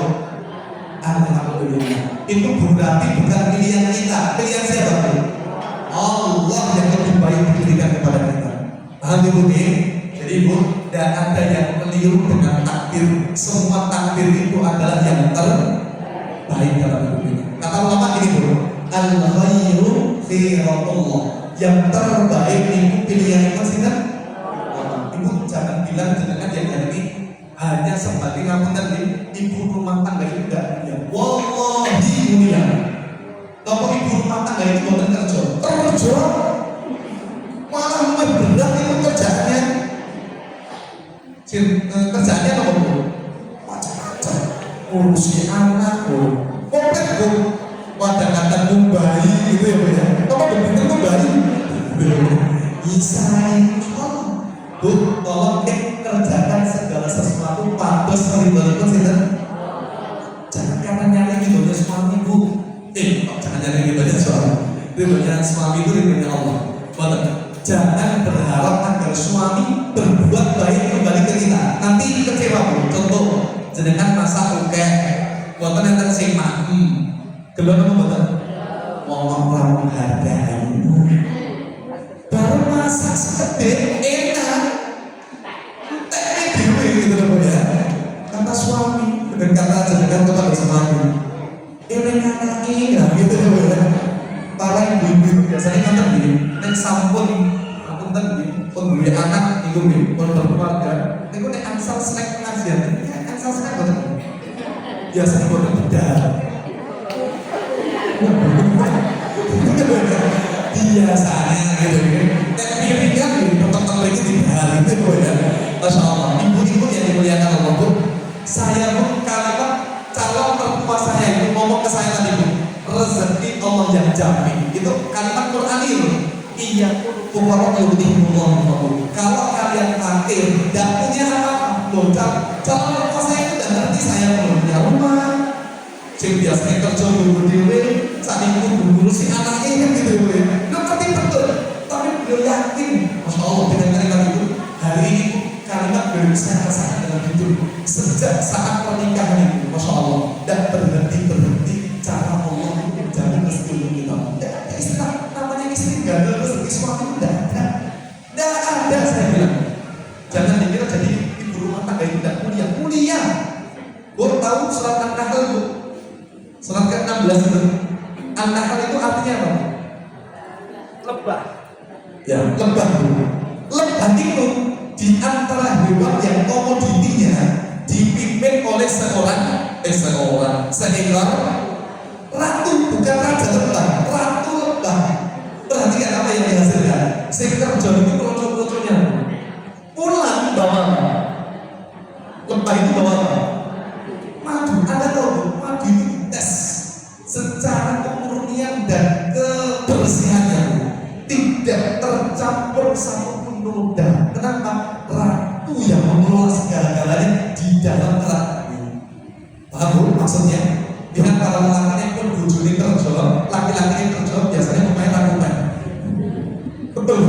[SPEAKER 3] Alhamdulillah. Itu berarti bukan pilihan kita. Pilihan siapa bu? Allah yang lebih baik diberikan kepada kita. Paham ibu nih? Jadi ibu, tidak ada yang keliru dengan takdir. Semua takdir itu adalah yang terbaik dalam hidup ini. Kata ulama ini bu, al-khairu khairatullah. Yang terbaik itu pilihan itu sih kan? Ibu jangan bilang jenengan yang hari ini hanya sebagai ngapunten ibu rumah tangga itu enggak mulia. Wallahi mulia. Kalau ibu rumah tangga itu boten kerja, malah lebih berat itu kerjaannya. ngurusi anak, komplit bu. Kadang-kadang bayi gitu ya bu ya. Kamu begitu tuh bayi. Bisa bu, tolong kerjakan segala sesuatu pantas ridho sih. Jangan karena nyari ridhonya suami bu. Jangan nyari ridhonya suami. Ridhonya suami itu ridhonya Allah. Jangan berharap agar suami berbuat baik kembali ke kita. Nanti kecewa bu. Contoh, jenengan masak oke, buatan yang tersing gelap apa buatan? Ngomong hargai. Baru masak segede enak. Teknik dewe gitu loh ya. Kata suami dan kata jenengan kepada suami. Ini anak ini gitu loh ya. Para ibu biasanya kan tadi, nek sampun aku tadi pembeli anak itu nih, pun berkeluarga, nek nek ansal snack pengajian, ya ansal snack betul. Biasanya buat beda. Biasanya gitu, nek piring kan di potong lagi di hari itu ya. Masya Allah, ibu-ibu yang dimuliakan Allah bu, saya pun kalimat calon mertua saya itu ngomong ke saya tadi bu. Rezeki Allah yang jamin itu kalimat Quran itu. Iya pokoknya yudhimullah. Kalau kalian fakir tidak punya apa-apa, calon mertua saya itu tidak ngerti saya belum punya rumah. Cek biasanya kerja dulu dewe, saat itu ngurusi anaknya kan gitu dewe. Lo ngerti betul, tapi beliau yakin. Masya Allah dengan kalimat itu hari ini kalimat beliau saya rasakan dalam hidup sejak saat pernikahan itu. Masya Allah dan berhenti cara Allah menjamin rezeki kita. Tidak ada istilah namanya istri gandul rezeki suami itu tidak ada saya bilang. Jangan dikira jadi ibu rumah tangga itu tidak mulia. Bu tahu surat An-Nahl bu? Surat ke-16 itu. An-Nahl itu artinya apa? Lebah. Ya lebah bu. Lebah itu di antara hewan yang komoditinya dipimpin oleh seekor ratu, bukan raja lebah, ratu lebah. Perhatikan apa yang dihasilkan. Sekitar jam itu kroco-kroconya pulang bawa lebah itu bawa madu. Anda tahu madu itu dites secara kemurnian dan kebersihannya, tidak tercampur satupun noda. Kenapa? Ratu yang mengelola segala-galanya di dalam ratu. Paham maksudnya? Dengan para laki-laki pun bujuni kerja, laki-laki kerja biasanya pemain lakukan. Betul.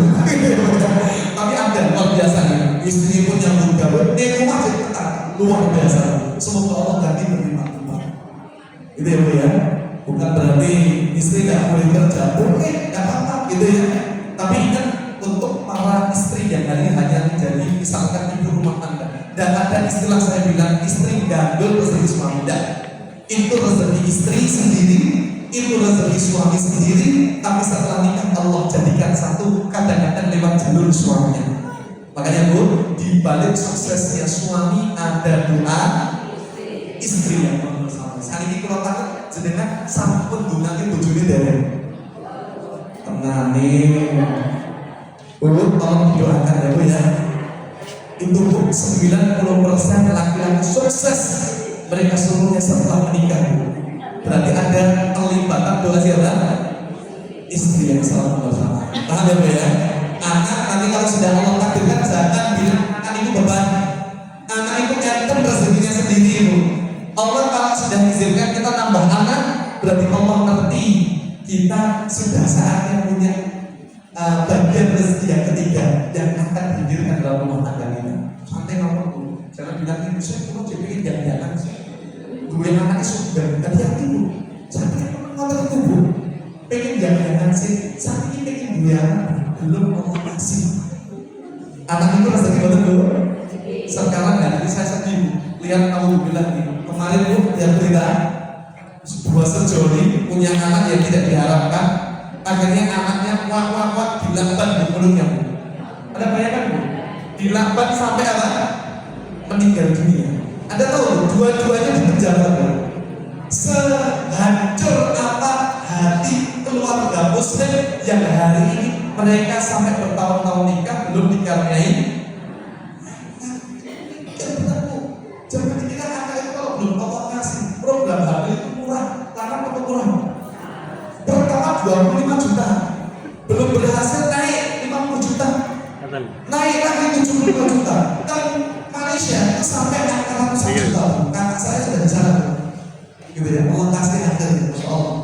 [SPEAKER 3] Tapi ada luar biasa. Istri pun yang muda, ini rumah jadi ketat, luar biasa. Semoga Allah ganti berlimpah-limpah. Itu ya bu ya. Bukan berarti istri nggak boleh kerja, boleh, nggak apa-apa, gitu ya. Tapi ingat untuk para istri yang hari ini hanya menjadi misalkan ibu rumah tangga. Dan ada istilah saya bilang istri gandul rezeki suami. Itu rezeki istri sendiri, itu rezeki suami sendiri. Tapi setelah nikah Allah jadikan satu, kadang-kadang lewat jalur suaminya. Makanya bu, di balik suksesnya suami ada doa istri yang bersama. Hari ini kalau takut jenengan sampun dungannya bojone dereng. Tenane, bu tolong didoakan ya bu ya. Itu bu 90% laki-laki sukses. Mereka seluruhnya setelah menikah. Berarti ada pelibatan doa siapa? Istri yang selalu bersama. Paham ya bu ya? Anak nanti kalau sudah Allah takdirkan jangan bilang anak itu beban. Anak itu enten rezekinya sendiri bu. Allah kalau sudah izinkan kita nambah anak, berarti Allah ngerti kita sudah saatnya punya bagian rezeki yang ketiga yang akan dihadirkan dalam rumah tangga kita. Santai ngomong bu, jangan bilang ibu saya kalau jadi jangan dua anaknya sudah hati-hati bu. Jangan ngomong itu bu, pengen jangan sih. Saat ini pengen dua anak belum ngomong kasih. Anak itu rezeki betul bu. Sekarang nanti saya sedih lihat tahu bilang ini kemarin bu lihat berita sebuah sejoli punya anak yang tidak diharapkan, akhirnya anaknya kuat dilakban di mulutnya bu. Ada bayangkan bu, dilakban sampai apa? Meninggal dunia. Anda tahu dua-duanya di penjara bu. Sehancur apa hati keluarga muslim yang hari ini mereka sampai bertahun-tahun nikah belum dikaruniai. Jangan dikira anak itu kalau belum Allah kasih program hamil itu murah, karena apa murah? Pertama 25 juta, belum berhasil naik 50 juta, naik lagi 75 juta. Kan Malaysia itu sampai angka ratusan juta. Kakak saya sudah di sana, gitu ya. Allah kasih hasilnya, Masya Allah.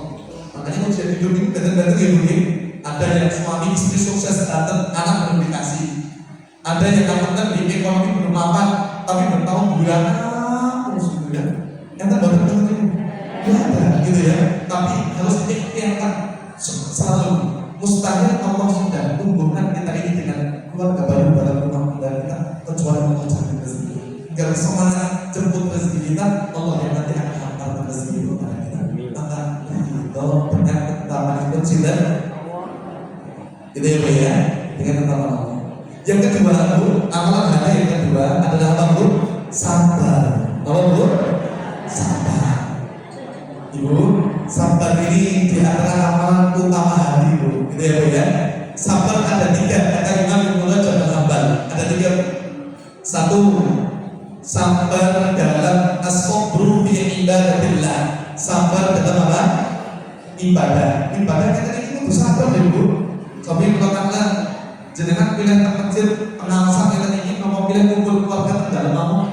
[SPEAKER 3] Makanya usia hidup ini kadang-kadang ya mungkin ada yang suami istri sukses datang, anak belum dikasih. Ada yang datang di ekonomi belum mapan, tapi bertahun bulanan terus gitu ya. Yang baru ketemu ya ada gitu ya. Tapi harus diikhtiarkan selalu. Mustahil Allah sudah tumbuhkan kita ini dengan keluarga baru dalam rumah tangga kita, kecuali Allah cari rezeki. Kalau semangat jemput rezeki kita, Allah yang nanti akan hantar rezeki itu kepada kita. Maka tolong dengan pertama itu cinta, itu ya Pak ya, dengan pertama Allah. Yang kedua Bu, amalan hati yang kedua adalah apa Bu? Sabar. Apa Bu? Sabar. Ibu, sabar ini di antara amalan utama hati Bu, gitu ya Bu ya. Sabar ada 3, kata Imam Ibnu Rajab Al-Hambali. Ada 3. 1, sabar dalam as-sabru fi ibadatillah. Sabar dalam apa? Ibadah. Ibadah kita ini butuh sabar ya Bu. Tapi kalau kata jenengan pilih terkecil pengawasan kita ini mau pilih kumpul keluarga dalam mau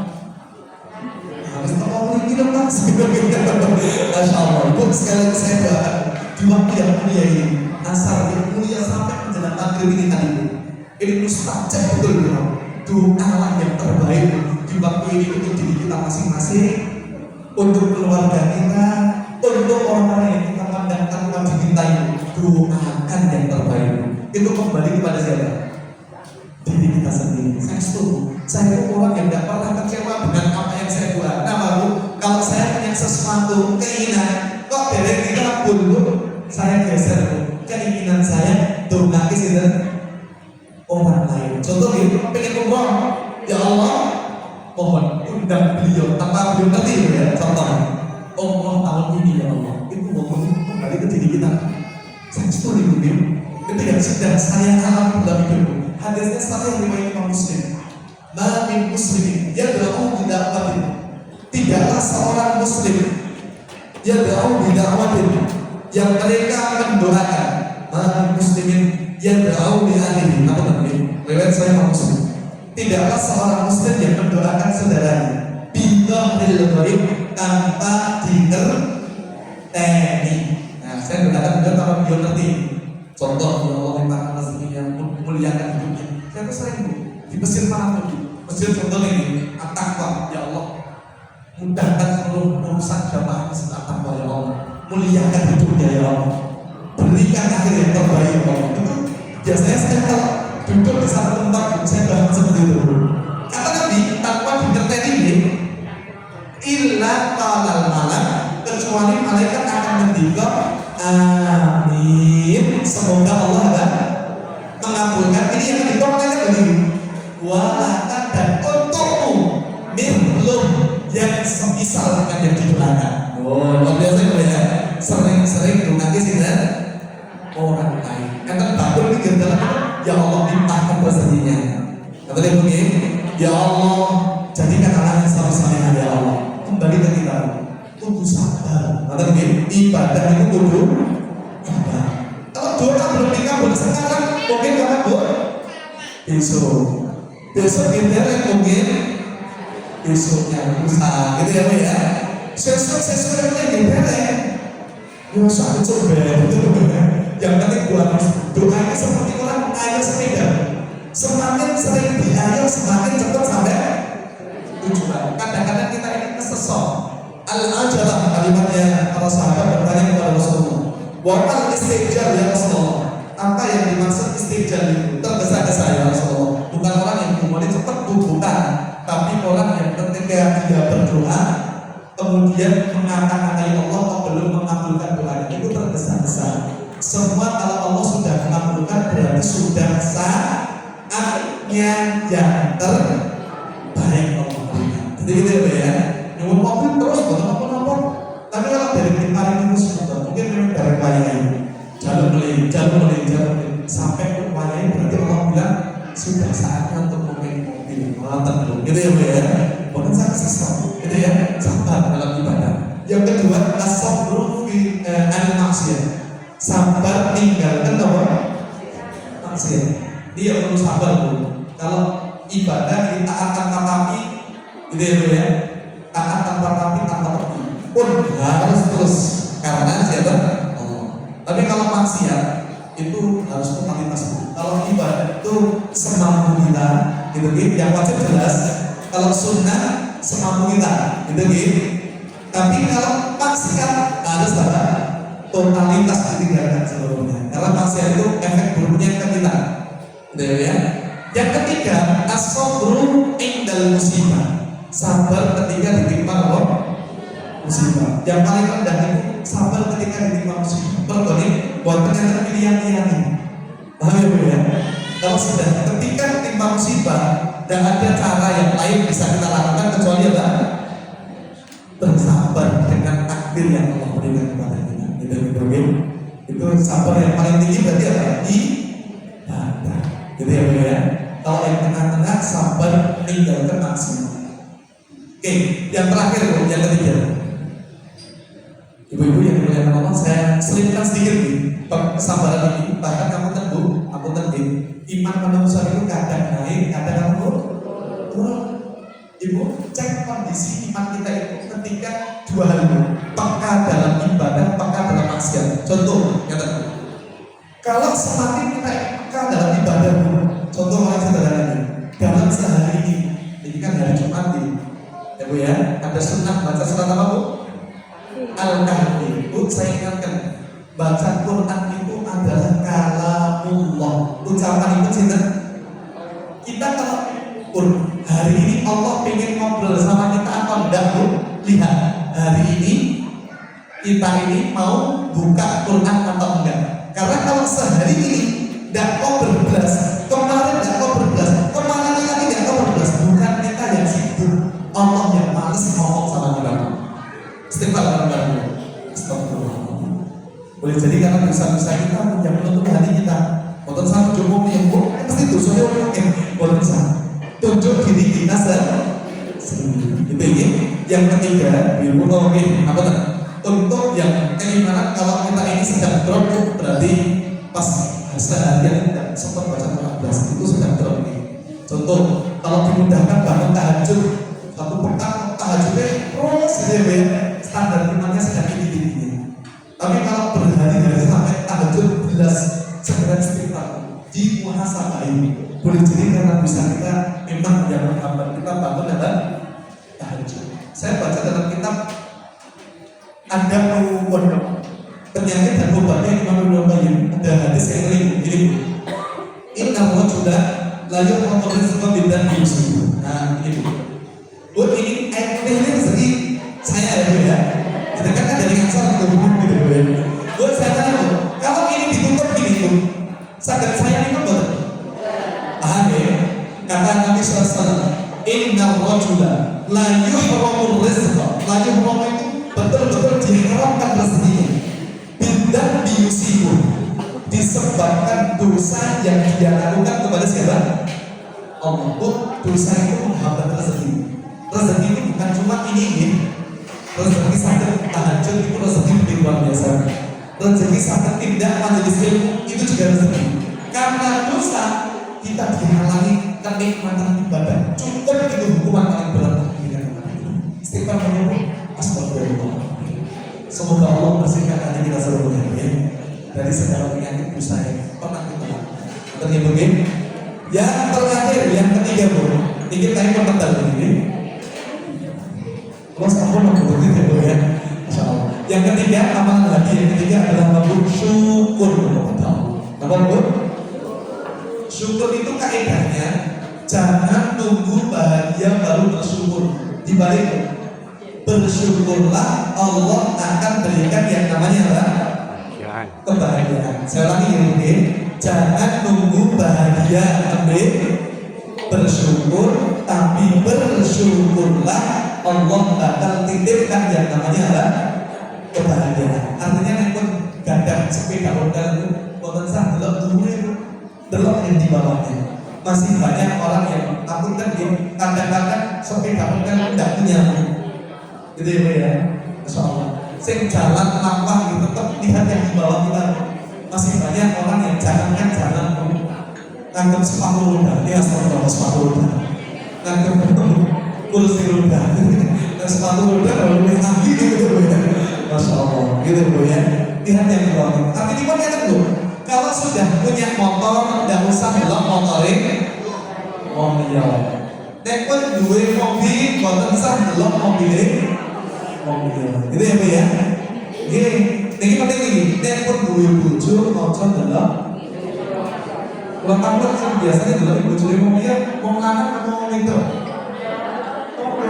[SPEAKER 3] harus mau ini dong Mas. Masya Allah. Bu sekali lagi saya doakan di waktu yang mulia ini, asar yang mulia sampai menjelang akhir ini tadi Bu. Ini mustajab betul Bu. Doa yang terbaik di waktu ini untuk diri kita masing-masing, untuk keluarga kita, untuk orang-orang yang kita pandang tanpa dicintai. Doakan yang terbaik. Itu kembali kepada siapa? Diri kita sendiri. Saya setuju. Saya itu orang yang tidak pernah kecewa dengan apa yang saya buat. Nah baru kalau saya punya sesuatu keinginan, kok dari kita pun saya geser Bu. Keinginan saya doa itu orang lain. Contoh itu pengen umroh, ya Allah, mohon undang beliau tanpa beliau ngerti ya. Contoh umroh tahun ini ya Allah. Itu mohon kembali ke diri kita. Saya setuju Bu. Itu yang sedang saya alami dalam hidupku. Hadisnya satu yang riwayat Imam Muslim. Ma min muslimin yad'u bi da'watin. Tidaklah seorang muslim yad'u bi da'watin yang mereka mendoakan. Ma min muslimin yad'u bi ahlihi. Apa namanya? Riwayat saya Imam Muslim. Tidaklah seorang muslim yang mendoakan saudaranya bidhahril ghaib tanpa dingerteni. Nah, saya doakan beliau tanpa beliau ngerti. Contoh ya Allah limpahkan rezeki yang muliakan hidupnya. Saya tuh sering Bu di Mesir manapun, Mesir contohnya ini at-taqwa ya Allah, mudahkan seluruh urusan jamaah di sekitar takwa ya Allah, muliakan hidupnya ya Allah, berikan akhir yang terbaik ya Allah. Itu biasanya saya kalau duduk di satu tempat saya bahas seperti itu. Kata Nabi takwa dingerteni ini illa qalal malak, kecuali malaikat akan mendikap amin, semoga Allah akan mengabulkan. Ini yang kedua makanya begini, walakan dan untukmu mirlum yang semisal dengan yang didoakan. Oh, luar biasa ya. Sering-sering doakan sih kan orang lain. Kata bakul ini adalah ya Allah limpahkan rezekinya. Kata dia begini, ya Allah jadikan anaknya sama-sama ya Allah. Kembali ke kita. Tunggu sabar. Kata begini, ibadah itu tunggu sabar. Kalau doa belum dikabul sekarang, mungkin kapan Bu? Besok kita mungkin besoknya lusa, gitu ya Bu ya. Sesuai yang diberikan. Ya saya coba betul yang penting buat doanya seperti orang ayah sepeda. Semakin sering diayah, semakin cepat sampai tujuan. Kadang-kadang kita ini kesesat. Al-ajalah kalimatnya para sahabat bertanya kepada Rasulullah, wa'al istijal ya Rasulullah, apa yang dimaksud istijal itu? Tergesa-gesa ya Rasulullah. Bukan orang yang kemudian cepat bukan, tapi orang yang ketika dia berdoa kemudian mengata-ngatai Allah atau belum mengabulkan doanya itu tergesa-gesa. Semua kalau Allah sudah mengabulkan berarti sudah saatnya yang terbaik Allah berikan. Jadi gitu ya. Nyuwun mobil terus buat apa-apa. Tapi kalau dari kemarin itu sudah mungkin memang dari wayai jalan beli sampai ke wayai berarti Allah bilang sudah saatnya untuk mobil mantap dulu. Gitu ya Bu ya. Bukan sangat sesuatu. Gitu ya. Sabar dalam ibadah. Yang kedua as-sabru fi al-maksiyah. Sabar tinggalkan apa? Maksiat. Dia perlu sabar dulu. Kalau ibadah taat tanpa tapi, gitu ya bro ya. Taat tanpa tapi pun harus terus karena siapa? Allah. Tapi kalau maksiat itu harus totalitas. Kalau ibadah itu semampu kita, gitu gitu. Yang wajib jelas. Kalau sunnah semampu kita, gitu gitu. Tapi kalau maksiat harus apa? Totalitas ditinggalkan seluruhnya. Karena maksiat itu efek buruknya ke kita, gitu ya. Yang ketiga, as-sabru indal musibah. Sabar ketika ditimpa apa? Musibah. Yang paling rendah itu sabar ketika ditimpa musibah. Berarti buat ternyata pilihan-pilihan ini. Paham ya, Bu ya? Kalau sudah ketika ditimpa musibah dan ada cara yang lain bisa kita lakukan kecuali apa? Bersabar dengan takdir yang Allah berikan kepada kita. Itu sabar yang paling tinggi berarti apa? Ibadah. Gitu ya, Bu ya? Kalau yang tengah-tengah sabar meninggalkan maksiat. Oke, yang terakhir Bu, yang ketiga. Ibu-ibu yang mulia Allah, saya selipkan sedikit nih kesabaran ini. Bahkan kamu tentu, aku tentu, iman manusia itu kadang naik, kadang turun. Ibu, cek kondisi iman kita itu ketika dua hal itu, peka dalam ibadah, peka dalam maksiat. Contoh, kata kalau semakin kita peka dalam ibadah, contoh yang sederhana ini, dalam sehari ini kan hari Jumat nih, ya Bu ya, ada sunnah baca surat apa Bu? Al-Kahfi. Bu, saya ingatkan, baca Quran itu adalah kalamullah. Ucapan itu cinta. Kita kalau hari ini Allah pengen ngobrol sama kita apa enggak Bu? Lihat, hari ini kita ini mau buka Quran atau enggak? Karena kalau sehari ini enggak kau berbelas, kemarin enggak kau berbelas, kemarin lagi enggak kau berbelas, bukan kita yang sibuk, Allah yang males ngomong sama kita. Istighfar bareng-bareng. Astagfirullah. Boleh jadi karena dosa-dosa kita yang menutup hati kita. Untuk satu cukup yang Bu, pasti dosa yang mungkin boleh bisa. Tunjuk diri kita sendiri. Itu ini. Yang ketiga, ilmu oke, apa tuh? Untuk yang keimanan kalau kita ini sedang drop berarti pas seharian tidak sempat baca 14 itu sedang drop. Contoh, kalau dimudahkan bangun tahajud satu pekan tahajudnya terus gitu ya, standar imannya sedang tinggi-tingginya. Tapi kalau berhari-hari sampai tahajud belas segera istighfar di muhasabah ini boleh jadi karena bisa kita memang yang menghambat kita bangun adalah tahajud. Saya baca dalam kitab ada penyakit dan obatnya Imam Ibnu Qayyim, ada hadis yang ini inna wajula la yuhqaqu rizqa bidan yusuf. Nah ini buat ini ayat ini rezeki saya ya. Kita kan dari asal ke bumi gitu ya. Buat saya tanya kalau ini ditutup gini tuh, sakit saya ini betul. Paham ya? Kata Nabi SAW, inna wajula la yuhqaqu rizqa. La yuhqaqu itu betul-betul diharamkan rezekinya. Bidan yusuf disebabkan dosa yang dia lakukan kepada siapa? Allah. Dosa itu menghambat rezeki. Rezeki itu bukan cuma ini. Rezeki sakit tahajud itu rezeki lebih luar biasa. Rezeki sakit tidak majelis ilmu itu juga rezeki. Karena dosa kita dihalangi kenikmatan ibadah. Cukup itu hukuman paling berat. Istighfar menyebut astagfirullah. Semoga Allah bersihkan hati kita seluruhnya ya, dari segala penyakit dosa yang pernah kita lakukan. Begini. Yang terakhir, yang ketiga Bu, ini tadi komentar ini. Kalau sama begitu ya, Masya Allah. Yang ketiga, amalan hati yang ketiga adalah bersyukur kepada Allah. Apa Bu? Syukur itu kaidahnya jangan tunggu bahagia baru bersyukur. Dibalik bersyukurlah Allah akan berikan yang namanya apa? Kebahagiaan. Saya ulangi ya, jangan tunggu bahagia ambil bersyukur, tapi bersyukurlah Allah akan titipkan yang namanya apa? Kebahagiaan. Artinya yang pun gadang sepeda modal itu bukan sah delok yang di bawahnya. Masih banyak orang yang takut kan kadang-kadang sepeda modal tidak punya. Gitu ya, Masya Allah. sing jalan lampah gitu, tetap lihat yang di bawah kita. Masih banyak orang yang jangankan jalan nganggep sepatu roda, ini astagfirullah sepatu roda, nganggep kursi roda, dan sepatu roda kalau lebih tinggi gitu ya, masya Allah, gitu ya. Lihat yang di bawah. Tapi ini pun enak loh. Kalau sudah punya motor, tidak usah belok motorin mobil. Nek pun duwe mobil, boten sah belok mobil. Gitu ya Bu ya. Ini penting ini. Nek pun duwe bojo, moco delok. Kalau kamu kan biasanya delok bojo mobil, mau lanang mau itu.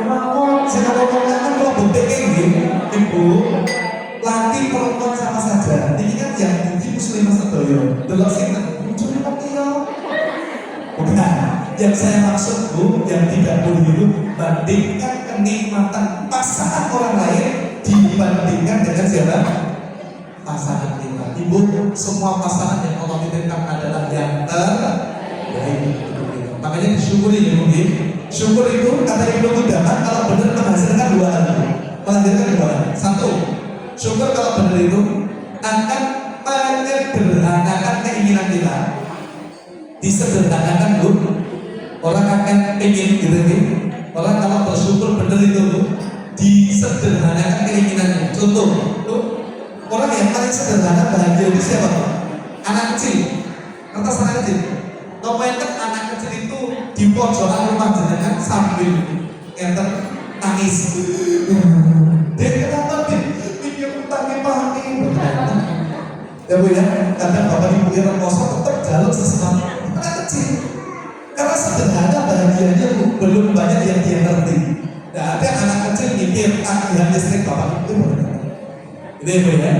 [SPEAKER 3] Mau saya kalau lanang kalau bentuk kayak gini, Ibu. Laki perempuan sama saja. Ini kan yang tinggi muslimah sedoyo. Delok sinten bojo mobil. Bukan, yang saya maksud Bu, yang tidak boleh itu bandingkan kenikmatan pasangan orang lain dibandingkan dengan siapa? Pasangan kita. Ibu, semua pasangan yang Allah titipkan adalah yang terbaik. Makanya disyukuri ya Bu. Syukur itu kata Ibnu Qudamah kalau benar menghasilkan dua hal. Menghasilkan dua hal. Satu, syukur kalau benar itu akan menyederhanakan keinginan kita. Disederhanakan Bu, orang akan ingin gitu nih. Orang kalau bersyukur benar itu Bu, disederhanakan keinginannya. Contoh, Bu, orang yang paling sederhana bahagia itu siapa? Anak kecil. Kertas anak kecil. Nomenkan anak kecil itu di pojokan rumah jenengan sambil enter nangis. Dia kenapa dia? Ini utangnya pahami. Ya Bu ya, kadang bapak ibu yang kosong tetap jalur sesuatu. Anak kecil, karena sederhana bahagianya belum banyak yang dia ngerti. Tidak ada anak kecil mikir tagihan listrik bapak itu gitu ya Bu ya.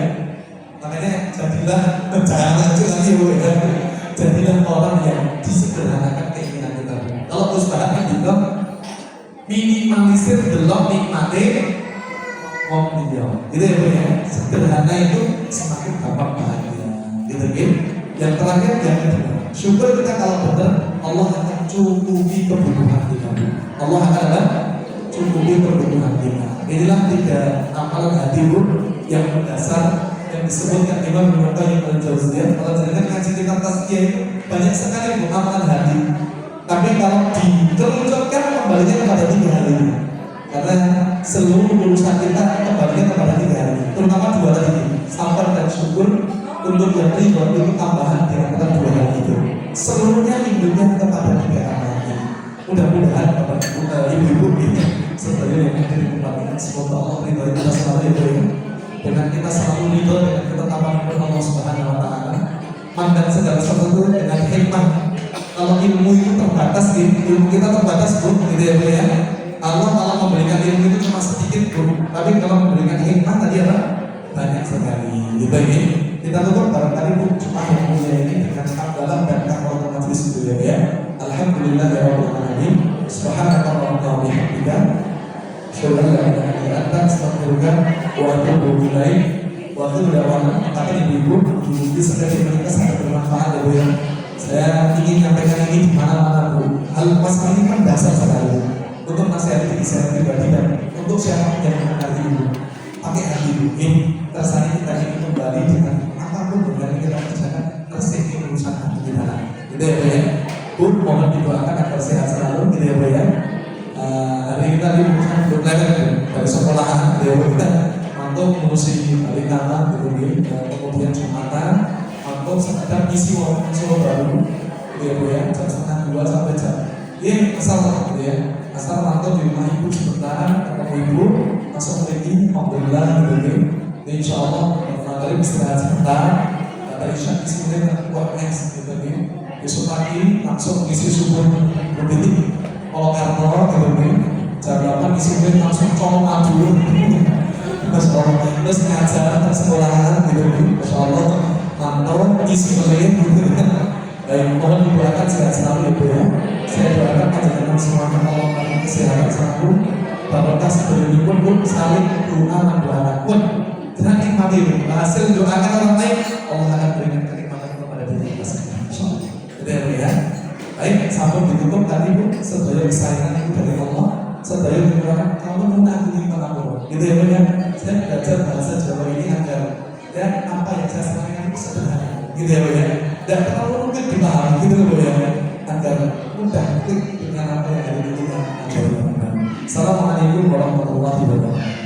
[SPEAKER 3] Makanya jadilah jangan lanjut lagi Bu ya. Jadilah orang yang disederhanakan keinginan kita. Kalau terus bahkan juga minimalisir delok nikmati mobil. Gitu ya Bu ya. Sederhana itu semakin gampang bahagia. Gitu kan? Yang terakhir yang kedua. Syukur kita kalau benar, Allah akan cukupi kebutuhan kita. Allah akan cukupi kebutuhan kita. Inilah tiga amalan hati yang mendasar yang disebutkan Imam Ibnu Qayyim al-Jauziyah. Kalau jangan ngaji kitab tazkiyah itu banyak sekali amalan hati. Tapi kalau dikerucutkan kembalinya kepada tiga hal ini. Karena seluruh urusan kita kembalinya kepada tiga hal ini. Terutama dua tadi, sabar dan syukur. Untuk yang ridho itu tambahan di antara dua hal itu. Seluruhnya hidupnya kepada tiga hal ini. Mudah-mudahan Bapak Ibu ini sebagai yang hadir di tempat ini, semoga Allah ridho kita selalu ya. Dengan kita selalu ridho dengan ketetapan Allah Subhanahu Wa Taala. Mandang segala sesuatu dengan hikmah. Kalau ilmu itu terbatas, ilmu kita terbatas Bu, gitu ya Bu ya. Allah kalau memberikan ilmu itu cuma sedikit Bu, tapi kalau memberikan hikmah tadi apa? Banyak sekali. Gitu ya. Kita tutup barangkali Bu Jumat yang mulia ini dengan hamdalah dan kafaratul majlis itu ya. Alhamdulillah ya Rabbil alamin. Subhanallah wa bihamdika. Asyhadu an la ilaha illa anta astaghfiruka wa atubu ilaik. Wa akhiru da'wana kata ibu di sekali mereka sangat bermanfaat ya Bu ya. Saya ingin menyampaikan ini di mana-mana Bu. Hal masalah ini kan dasar sekali untuk nasihat diri saya pribadi dan untuk siapa yang mengenal Ibu. Pakai hati Bu. Terasa kita ingin kembali dengan apapun yang kita kerjakan terus urusan hati kita. Gitu ya Bu ya. Bu mohon didoakan agar sehat selalu. Gitu ya Bu ya. Hari ini tadi urusan berlengah dari sekolahan. Gitu ya Bu kita untuk mengurusi hari nama kemudian Jumatan untuk sekedar isi wawancara baru. Gitu ya Bu ya. Jam 1:30 sampai jam. Ini asal gitu ya. Asal mantau di rumah Ibu sebentar ketemu Ibu langsung lagi alhamdulillah gitu. Insya Allah kali istirahat sebentar. Kata Isya bismillah buat next gitu nih. Besok pagi langsung isi subuh begitu. Kalau kartu gitu nih. Jam 8 isi subuh langsung colong adu. Masya Allah. Terus ngajar sekolahan gitu nih. Masya Allah. Mantau isi subuh gitu. Baik, mohon didoakan sehat selalu ya Bu ya. Saya doakan panjenengan semua Allah beri kesehatan selalu. Barokah sebelum pun Bu saling doa mendoakan pun. Jangan nikmati hasil doakan orang lain, Allah akan berikan kenikmatan kepada diri kita sendiri. Insyaallah. Gitu ya. Baik, sambung ditutup tadi Bu, sedaya kesayangan itu dari Allah. Sedaya dikatakan kamu menagih nikmat Allah. Gitu ya Bu ya. saya belajar bahasa Jawa ini agar dan apa yang saya sampaikan itu sederhana, gitu ya Bu ya. Dan terlalu rumit dipahami, gitu Bu ya. Agar mudah klik dengan apa yang ada di kita. Assalamualaikum warahmatullahi wabarakatuh.